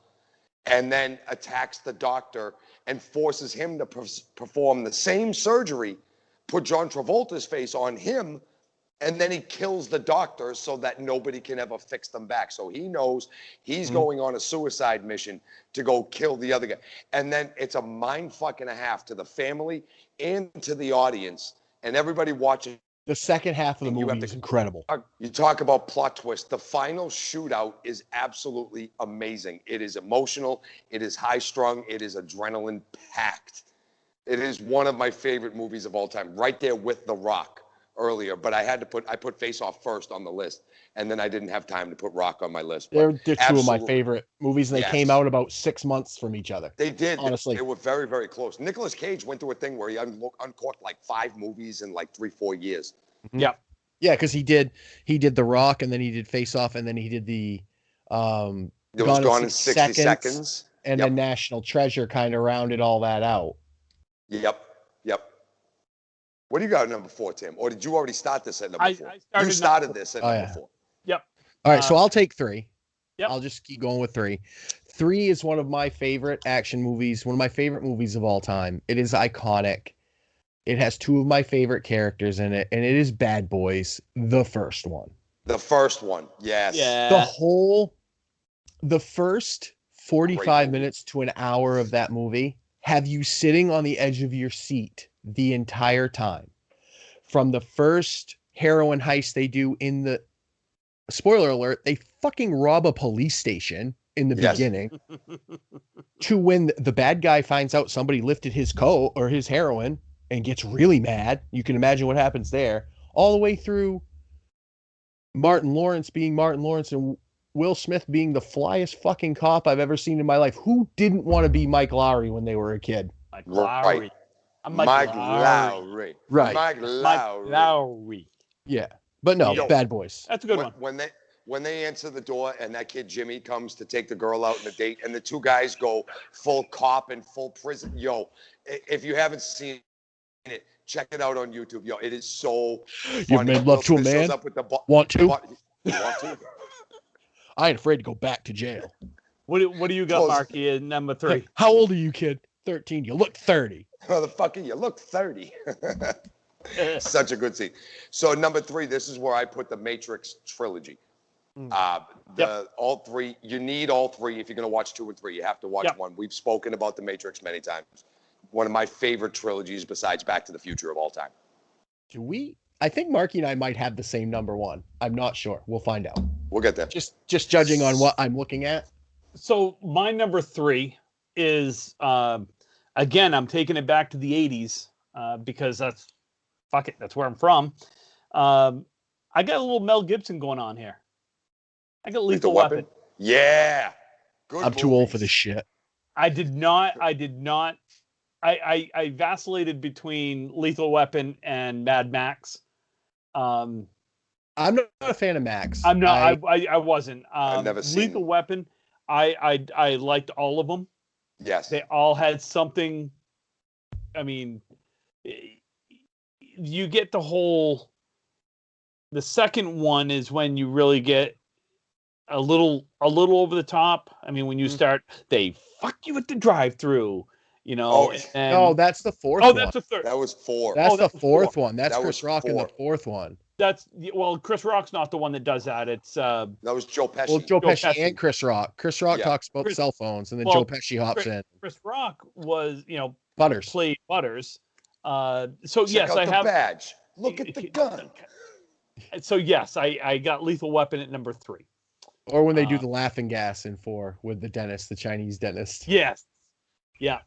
and then attacks the doctor and forces him to perform the same surgery, put John Travolta's face on him, and then he kills the doctor so that nobody can ever fix them back. So he knows he's going on a suicide mission to go kill the other guy. And then it's a mind fuck and a half to the family and to the audience and everybody watching. The second half of the movie is incredible. You talk about plot twist. The final shootout is absolutely amazing. It is emotional. It is high strung. It is adrenaline packed. It is one of my favorite movies of all time, right there with The Rock earlier. But I put Face Off first on the list, and then I didn't have time to put Rock on my list. They're two of my favorite movies, and they came out about 6 months from each other. They did. Honestly. They were very, very close. Nicolas Cage went through a thing where he uncorked 5 movies in 3-4 years. Yeah. Yeah, because he did The Rock, and then he did Face Off, and then he did the It was Gone in 60 Seconds. And then National Treasure kind of rounded all that out. Yep. What do you got at number 4, Tim? Or did you already start this at number 4? You started this at number 4. Yep. All right, so I'll take 3. Yep. I'll just keep going with 3. 3 is one of my favorite action movies, one of my favorite movies of all time. It is iconic. It has 2 of my favorite characters in it, and it is Bad Boys, the first one. The first one, yes. Yeah. The first 45 minutes to an hour of that movie have you sitting on the edge of your seat the entire time. From the first heroin heist they do in the, spoiler alert, they fucking rob a police station in the beginning, to when the bad guy finds out somebody lifted his coat or his heroin and gets really mad. You can imagine what happens there. All the way through Martin Lawrence being Martin Lawrence and Will Smith being the flyest fucking cop I've ever seen in my life. Who didn't want to be Mike Lowry when they were a kid? Mike Lowry. Right. Mike Lowry. Right. Mike Lowry. Yeah. But no, Bad Boys. That's a good one. When they answer the door and that kid Jimmy comes to take the girl out on a date and the 2 guys go full cop and full prison. Yo, if you haven't seen it, check it out on YouTube. Yo, it is so funny. You've made love to a man? Want to? Want to? I ain't afraid to go back to jail. What do you got, Marky, in number 3? How old are you, kid? 13. You look 30. Motherfucker, you look 30. Such a good scene. So number 3, this is where I put the Matrix Trilogy. All 3, you need all 3 if you're going to watch 2 and 3. You have to watch 1. We've spoken about the Matrix many times. One of my favorite trilogies besides Back to the Future of all time. Do we? I think Marky and I might have the same number 1. I'm not sure. We'll find out. We'll get there. Just judging on what I'm looking at. So my number 3 is, again, I'm taking it back to the 80s because that's where I'm from. I got a little Mel Gibson going on here. I got Lethal Weapon. Yeah. Good I'm too old for this shit. I vacillated between Lethal Weapon and Mad Max. I'm not a fan of Max. I'm not. I wasn't. I've never seen Lethal Weapon. I liked all of them. Yes. They all had something. I mean, you get the whole. The second one is when you really get a little over the top. I mean, when you start, they fuck you at the drive-through. You know, no, that's the 4th one. Oh, that's the 3rd. That was 4. That's the 4th one. That's Chris Rock in the 4th one. Chris Rock's not the one that does that. It's that was Joe Pesci. Well, Joe Pesci and Chris Rock. Chris Rock talks about cell phones, and then Joe Pesci hops in. Chris Rock was, Butters. Played Butters. So Check yes, out I the have badge. Look at the gun. So yes, I got Lethal Weapon at number 3. Or when they do the laughing gas in 4 with the dentist, the Chinese dentist. Yes. Yeah.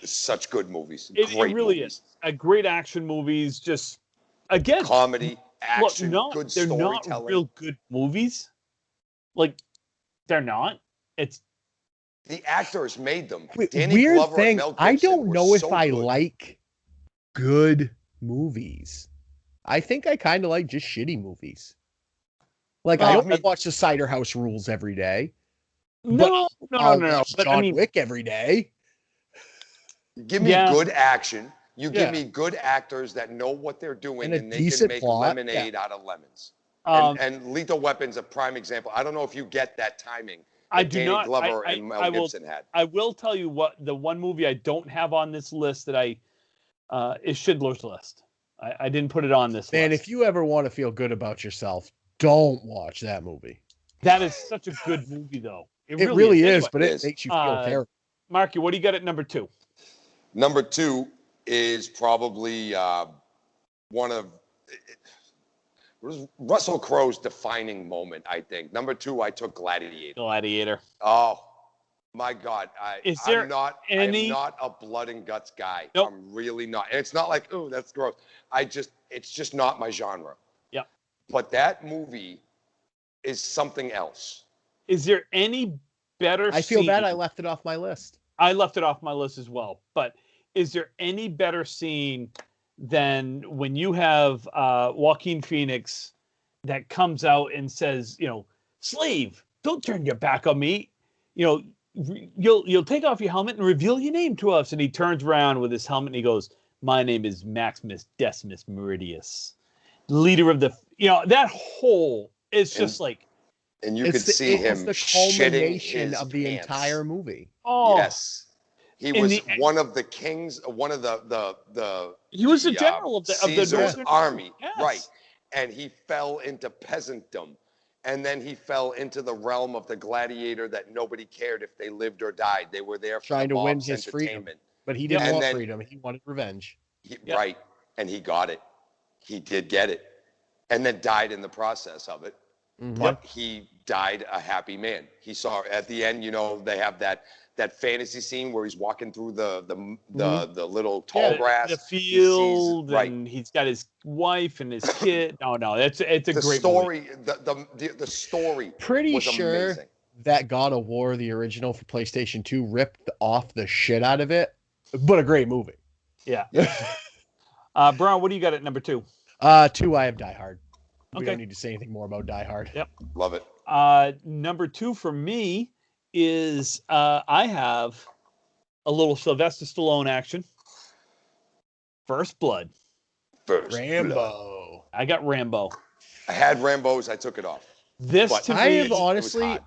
Such good movies. It really is. Great action movies. Just again, comedy, action, good they're storytelling. Not real good movies. Like they're not. It's the actors made them. Danny weird Glover thing. And Mel Gibson I don't know if I like good movies. I think I kind of like just shitty movies. Like I don't watch the Cider House Rules every day. No. But John Wick every day. Give me good action. You give me good actors that know what they're doing and they can make lemonade out of lemons. And Lethal Weapon's a prime example. I don't know if you get that timing. I do not. Glover and Mel Gibson had. I will tell you what the one movie I don't have on this list that is Schindler's List. I didn't put it on this list. Man, if you ever want to feel good about yourself, don't watch that movie. That is such a good movie, though. It really is, but it makes you feel terrible. Marky, what do you got at number 2? Number 2 is probably one of Russell Crowe's defining moment, I think. Number 2, I took Gladiator. Gladiator. Oh, my God. I'm not a blood and guts guy. Nope. I'm really not. And it's not like, oh, that's gross. It's just not my genre. Yeah. But that movie is something else. Is there any better I feel bad I left it off my list. I left it off my list as well. But is there any better scene than when you have Joaquin Phoenix that comes out and says, slave, don't turn your back on me. You'll take off your helmet and reveal your name to us. And he turns around with his helmet and he goes, my name is Maximus Decimus Meridius, leader of the, that whole is just like. And you could see him the culmination of the entire movie. Oh, yes. He was one of the kings, one of the he was the general of the Caesar's army, yes. right? And he fell into peasantdom, and then he fell into the realm of the gladiator that nobody cared if they lived or died. They were there for trying to win his freedom, but he didn't want freedom. He wanted revenge. Right, and he got it. He did get it, and then died in the process of it. Mm-hmm. But he died a happy man. He saw at the end, they have that fantasy scene where he's walking through the little tall grass, the field, and he's got his wife and his kid. No, it's a great story. Movie. The story. Pretty was sure amazing. That God of War, the original for PlayStation 2, ripped off the shit out of it, but a great movie. Yeah. Brian, what do you got at number 2? 2, I have Die Hard. We Okay. don't need to say anything more about Die Hard. Yep. Love it. Number 2 for me is I have a little Sylvester Stallone action. First Blood. Rambo. I got Rambo. I had Rambo's. I took it off.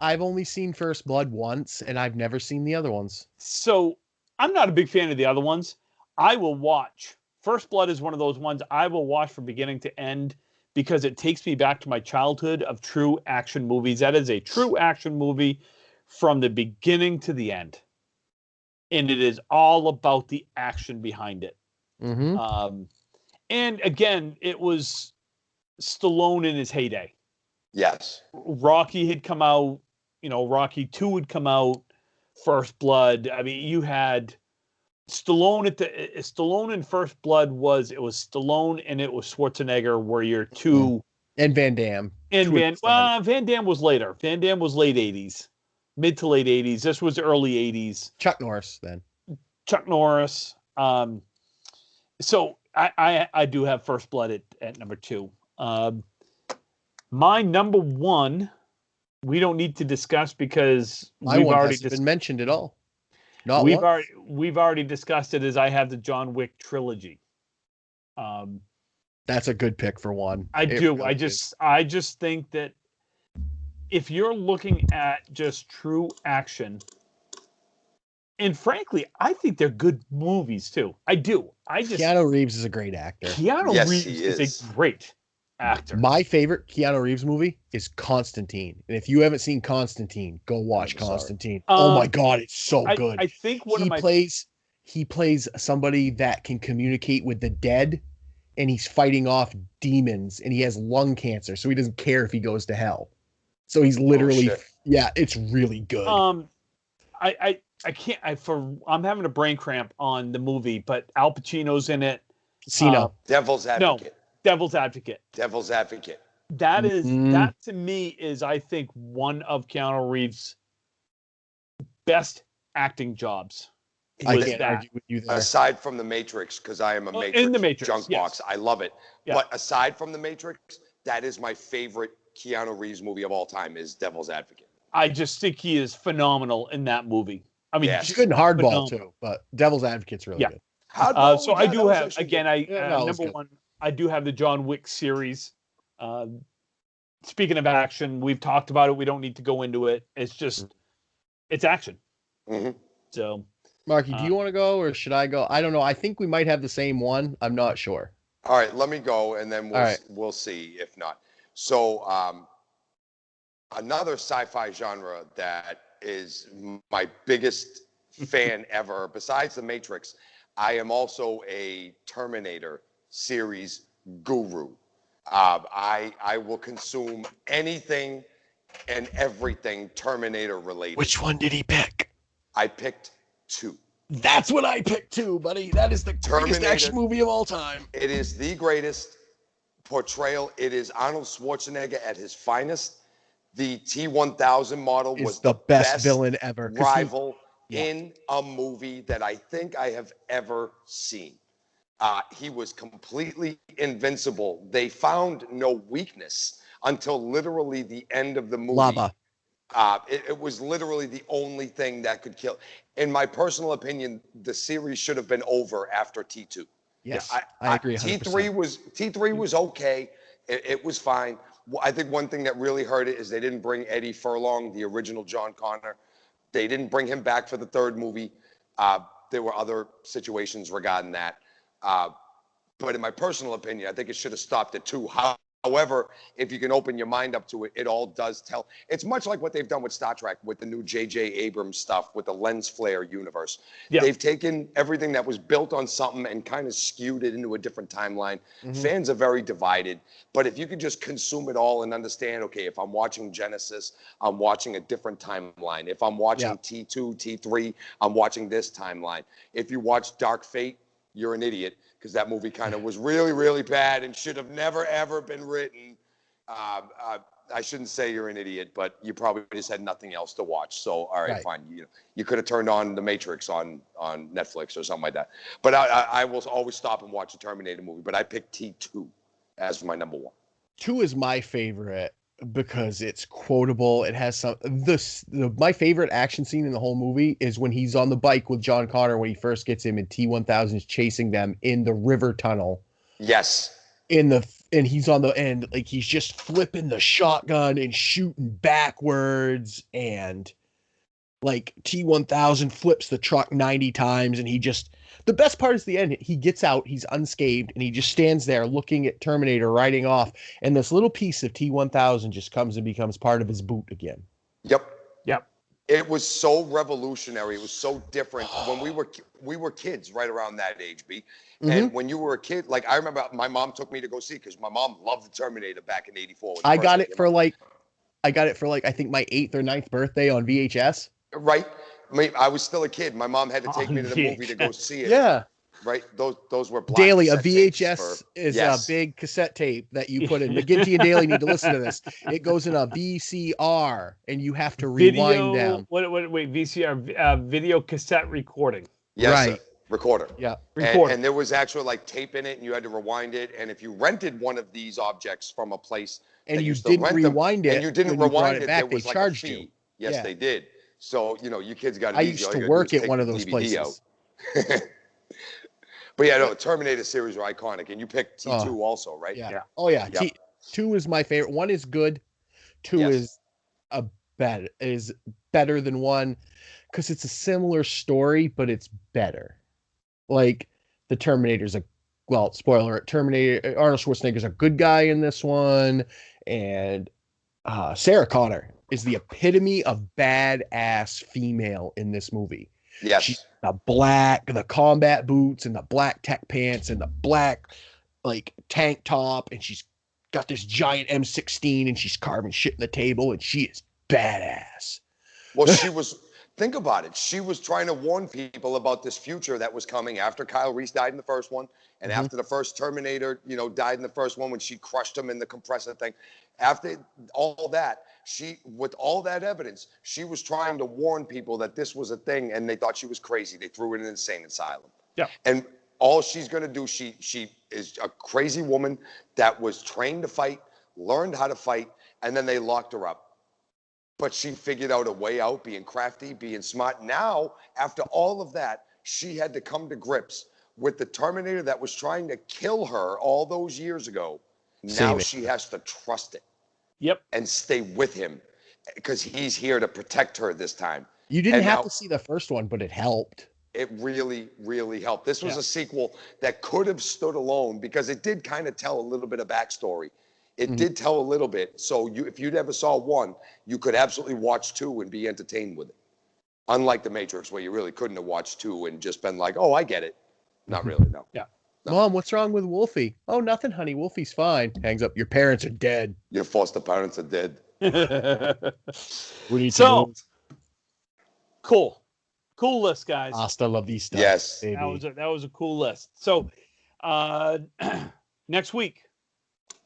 I've only seen First Blood once, and I've never seen the other ones. So I'm not a big fan of the other ones. I will watch. First Blood is one of those ones I will watch from beginning to end because it takes me back to my childhood of true action movies. That is a true action movie from the beginning to the end. And it is all about the action behind it. Mm-hmm. And again, it was Stallone in his heyday. Yes. Rocky had come out, Rocky 2 had come out, First Blood. I mean, you had Stallone in First Blood was Stallone and it was Schwarzenegger were your two. And Van Damme. Van Damme was later. Van Damme was late 80s, mid to late 80s. This was early 80s. Chuck Norris then. Chuck Norris. So I do have First Blood at number 2. My number 1, we don't need to discuss because we've already been mentioned at all. We've already discussed it as I have the John Wick trilogy. That's a good pick for 1. I just think that if you're looking at just true action, and frankly, I think they're good movies too. I do. Keanu Reeves is a great actor. Keanu Reeves is a great actor. My favorite Keanu Reeves movie is Constantine. And if you haven't seen Constantine, go watch Constantine. Oh my God, it's so good. I think he plays somebody that can communicate with the dead, and he's fighting off demons, and he has lung cancer, so he doesn't care if he goes to hell. So he's literally, it's really good. I'm having a brain cramp on the movie, but Al Pacino's in it. Casino. Devil's Advocate. No, Devil's Advocate. Devil's Advocate. That is that to me is I think one of Keanu Reeves' best acting jobs. I can't argue with you there. Aside from the Matrix, because I am a Matrix junk box. I love it. Yeah. But aside from the Matrix, that is my favorite Keanu Reeves movie of all time is Devil's Advocate. I just think he is phenomenal in that movie. I mean, he's good in Hardball too, but Devil's Advocate's really good. So I do have number 1. I do have the John Wick series. Speaking of action, we've talked about it. We don't need to go into it. It's just, it's action. Mm-hmm. So, Marky, do you want to go or should I go? I don't know. I think we might have the same one. I'm not sure. All right, let me go, and then we'll see if not. So, another sci-fi genre that is my biggest fan ever, besides The Matrix, I am also a Terminator series guru. I will consume anything and everything Terminator related. Which one did he pick? I picked 2. That's what I picked too, buddy. That is the greatest action movie of all time. It is the greatest portrayal. It is Arnold Schwarzenegger at his finest. The T-1000 model was the best villain ever. Rival in a movie that I think I have ever seen. He was completely invincible. They found no weakness until literally the end of the movie. Lava. It was literally the only thing that could kill. In my personal opinion, the series should have been over after T2. Yes, I agree 100%. T3 was okay. It was fine. I think one thing that really hurt it is they didn't bring Eddie Furlong, the original John Connor. They didn't bring him back for the third movie. There were other situations regarding that. But in my personal opinion, I think it should have stopped at 2. However, if you can open your mind up to it, it all does tell. It's much like what they've done with Star Trek, with the new J.J. Abrams stuff, with the lens flare universe. Yeah. They've taken everything that was built on something and kind of skewed it into a different timeline. Mm-hmm. Fans are very divided. But if you could just consume it all and understand, okay, if I'm watching Genesis, I'm watching a different timeline. If I'm watching T2, T3, I'm watching this timeline. If you watch Dark Fate, you're an idiot, because that movie kind of was really, really bad and should have never, ever been written. I shouldn't say you're an idiot, but you probably just had nothing else to watch. So, all right. Fine. You could have turned on The Matrix on Netflix or something like that. But I will always stop and watch a Terminator movie. But I picked T2 as my number 1. 2 is my favorite because it's quotable. It has my favorite action scene in the whole movie is when he's on the bike with John Connor when he first gets him, and T-1000 is chasing them in the river tunnel. Yes. And he's on the end, like he's just flipping the shotgun and shooting backwards, and like T-1000 flips the truck 90 times, and the best part is the end. He gets out, he's unscathed, and he just stands there looking at Terminator riding off, and this little piece of T-1000 just comes and becomes part of his boot again. Yep. It was so revolutionary. It was so different when we were kids right around that age, B. Mm-hmm. And when you were a kid, like I remember my mom took me to go see, because my mom loved the Terminator back in '84. I got it for like I think my 8th or 9th birthday on VHS. Right. I was still a kid. My mom had to take me to the movie to go see it. Yeah. Right. Those were black Daily. A VHS is a big cassette tape that you put in. McGinty and Daly need to listen to this. It goes in a VCR, and you have to rewind them. Wait, VCR, video cassette recording. Yes, right. Recorder. Yeah. And there was actual like tape in it, and you had to rewind it. And if you rented one of these objects from a place and you didn't rewind it, and you didn't rewind it, back, there was they like charged a fee. you. Yes, they did. So, you kids got it. I used to work at one of those places. But yeah, no, the Terminator series are iconic. And you picked T2 also, right? Yeah. Oh, yeah. Yep. T2 is my favorite. 1 is good. 2 is better than 1 because it's a similar story, but it's better. Like, the Terminator's spoiler, Arnold Schwarzenegger's a good guy in this one. And Sarah Connor is the epitome of badass female in this movie. Yes. She's the combat boots and the black tech pants and the black tank top, and she's got this giant M16 and she's carving shit in the table, and she is badass. Well, think about it. She was trying to warn people about this future that was coming after Kyle Reese died in the first one, and after the first Terminator, died in the first one when she crushed him in the compressor thing. After all that, with all that evidence, she was trying to warn people that this was a thing, and they thought she was crazy. They threw her in an insane asylum. Yeah. And all she's going to do, she is a crazy woman that was trained to fight, learned how to fight, and then they locked her up. But she figured out a way out, being crafty, being smart. Now, after all of that, she had to come to grips with the Terminator that was trying to kill her all those years ago. Now she has to trust it. Yep. And stay with him because he's here to protect her this time. You didn't have to see the first one, but it helped. It really, really helped. This was a sequel that could have stood alone because it did kind of tell a little bit of backstory. It did tell a little bit. So if you never saw 1, you could absolutely watch 2 and be entertained with it. Unlike The Matrix, where you really couldn't have watched 2 and just been like, oh, I get it. Not really, no. Yeah. No. Mom, what's wrong with Wolfie? Oh, nothing, honey. Wolfie's fine. Hangs up. Your parents are dead. Your foster parents are dead. Cool list, guys. Hasta la vista. Yes, baby. That was a cool list. So, next week,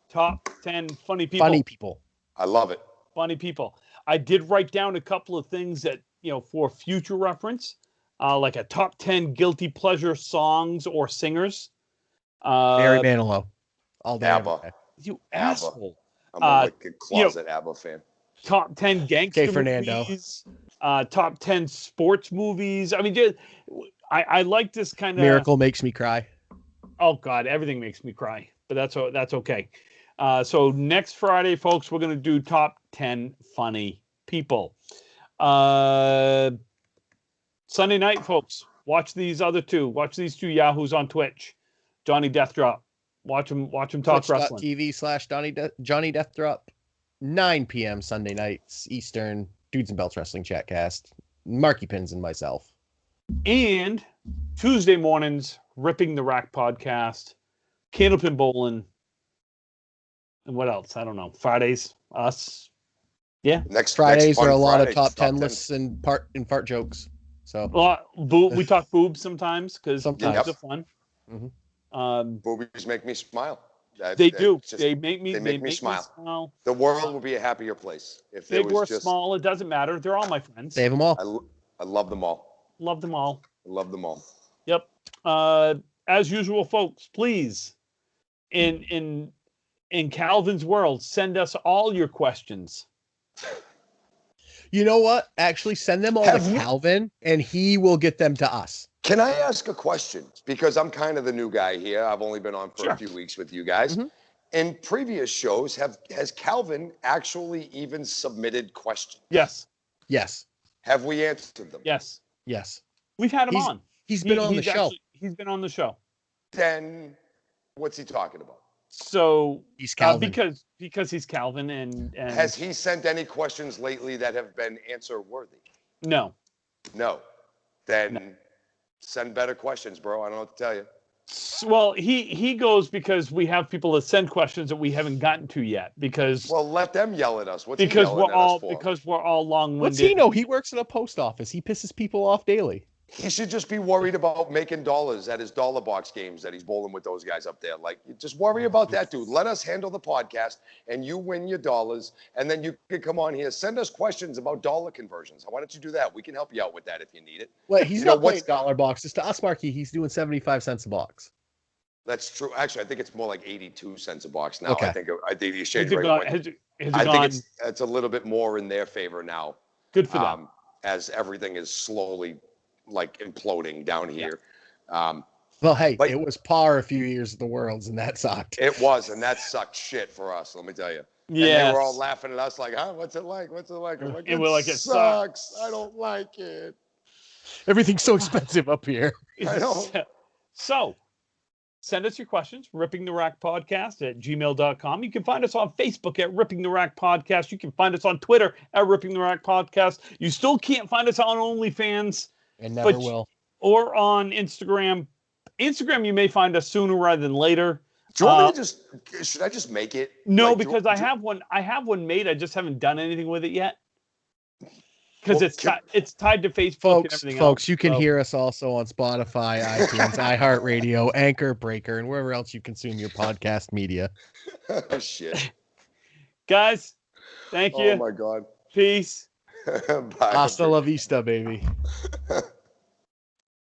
top 10 funny people. I love it. Funny people. I did write down a couple of things that for future reference, like a top 10 guilty pleasure songs or singers. Barry Manilow. All day. ABBA. You ABBA. asshole. I'm a wicked closet ABBA fan. Top 10 gangster movies. Top 10 sports movies. I mean, I like this kind of... Miracle makes me cry. Oh, God, everything makes me cry. But that's okay. So next Friday, folks, we're going to do top 10 funny people. Sunday night, folks, watch these other two. Watch these two yahoos on Twitch. Johnny Deathdrop. Watch him talk wrestling. Twitch.tv/Johnny Deathdrop. 9 p.m. Sunday nights Eastern. Dudes and Belts Wrestling Chatcast. Marky Pins and myself. And Tuesday mornings, Ripping the Rack podcast. Candlepin Bowling. And what else? I don't know. Fridays, us. Yeah. Next Fridays are a lot of top 10 lists and fart jokes. So we talk boobs sometimes because boobs are fun. Mm-hmm. Boobies make me smile. They do. They make me smile. The world would be a happier place if big or small. It doesn't matter. They're all my friends. Save them all. I love them all. Love them all. I love them all. Yep. As usual, folks, please, in Calvin's world, send us all your questions. You know what? Actually, send them all to Calvin, and he will get them to us. Can I ask a question? Because I'm kind of the new guy here. I've only been on for a few weeks with you guys. Mm-hmm. In previous shows, has Calvin actually even submitted questions? Yes. Yes. Have we answered them? Yes. Yes. We've had him on. He's been on the show. He's been on the show. Then what's he talking about? So he's Calvin because he's Calvin and has he sent any questions lately that have been answer worthy? No. Then send better questions, bro. I don't know what to tell you. Well, he goes because we have people that send questions that we haven't gotten to yet. Because let them yell at us. Because we're all long-winded. What's he know? He works at a post office. He pisses people off daily. He should just be worried about making dollars at his dollar box games that he's bowling with those guys up there. Like, just worry about that, dude. Let us handle the podcast, and you win your dollars, and then you can come on here. Send us questions about dollar conversions. Why don't you do that? We can help you out with that if you need it. Well, he's not playing dollar boxes. To us, Marky, he's doing 75 cents a box. That's true. Actually, I think it's more like 82 cents a box now. Okay. I think the exchange rate went. I think it's a little bit more in their favor now. Good for them. As everything is slowly imploding down here. Well, hey, it was par a few years of the Worlds, and that sucked. It was, and that sucked shit for us, let me tell you. Yeah. And they were all laughing at us like, what's it like? What's it like? I'm like, and we're like, it sucks. I don't like it. Everything's so expensive up here. I know. So, send us your questions, rippingtherackpodcast@gmail.com. You can find us on Facebook at Ripping the Rack Podcast. You can find us on Twitter at Ripping the Rack Podcast. You still can't find us on OnlyFans. And never will. Or on Instagram. Instagram, you may find us sooner rather than later. Do you want me to should I just make it? No, because I have one made. I just haven't done anything with it yet. Because it's tied to Facebook and everything else. Folks, you can hear us also on Spotify, iTunes, iHeartRadio, Anchor, Breaker, and wherever else you consume your podcast media. Oh, shit. Guys, thank you. Oh, my God. Peace. Bye. Hasta la vista, baby.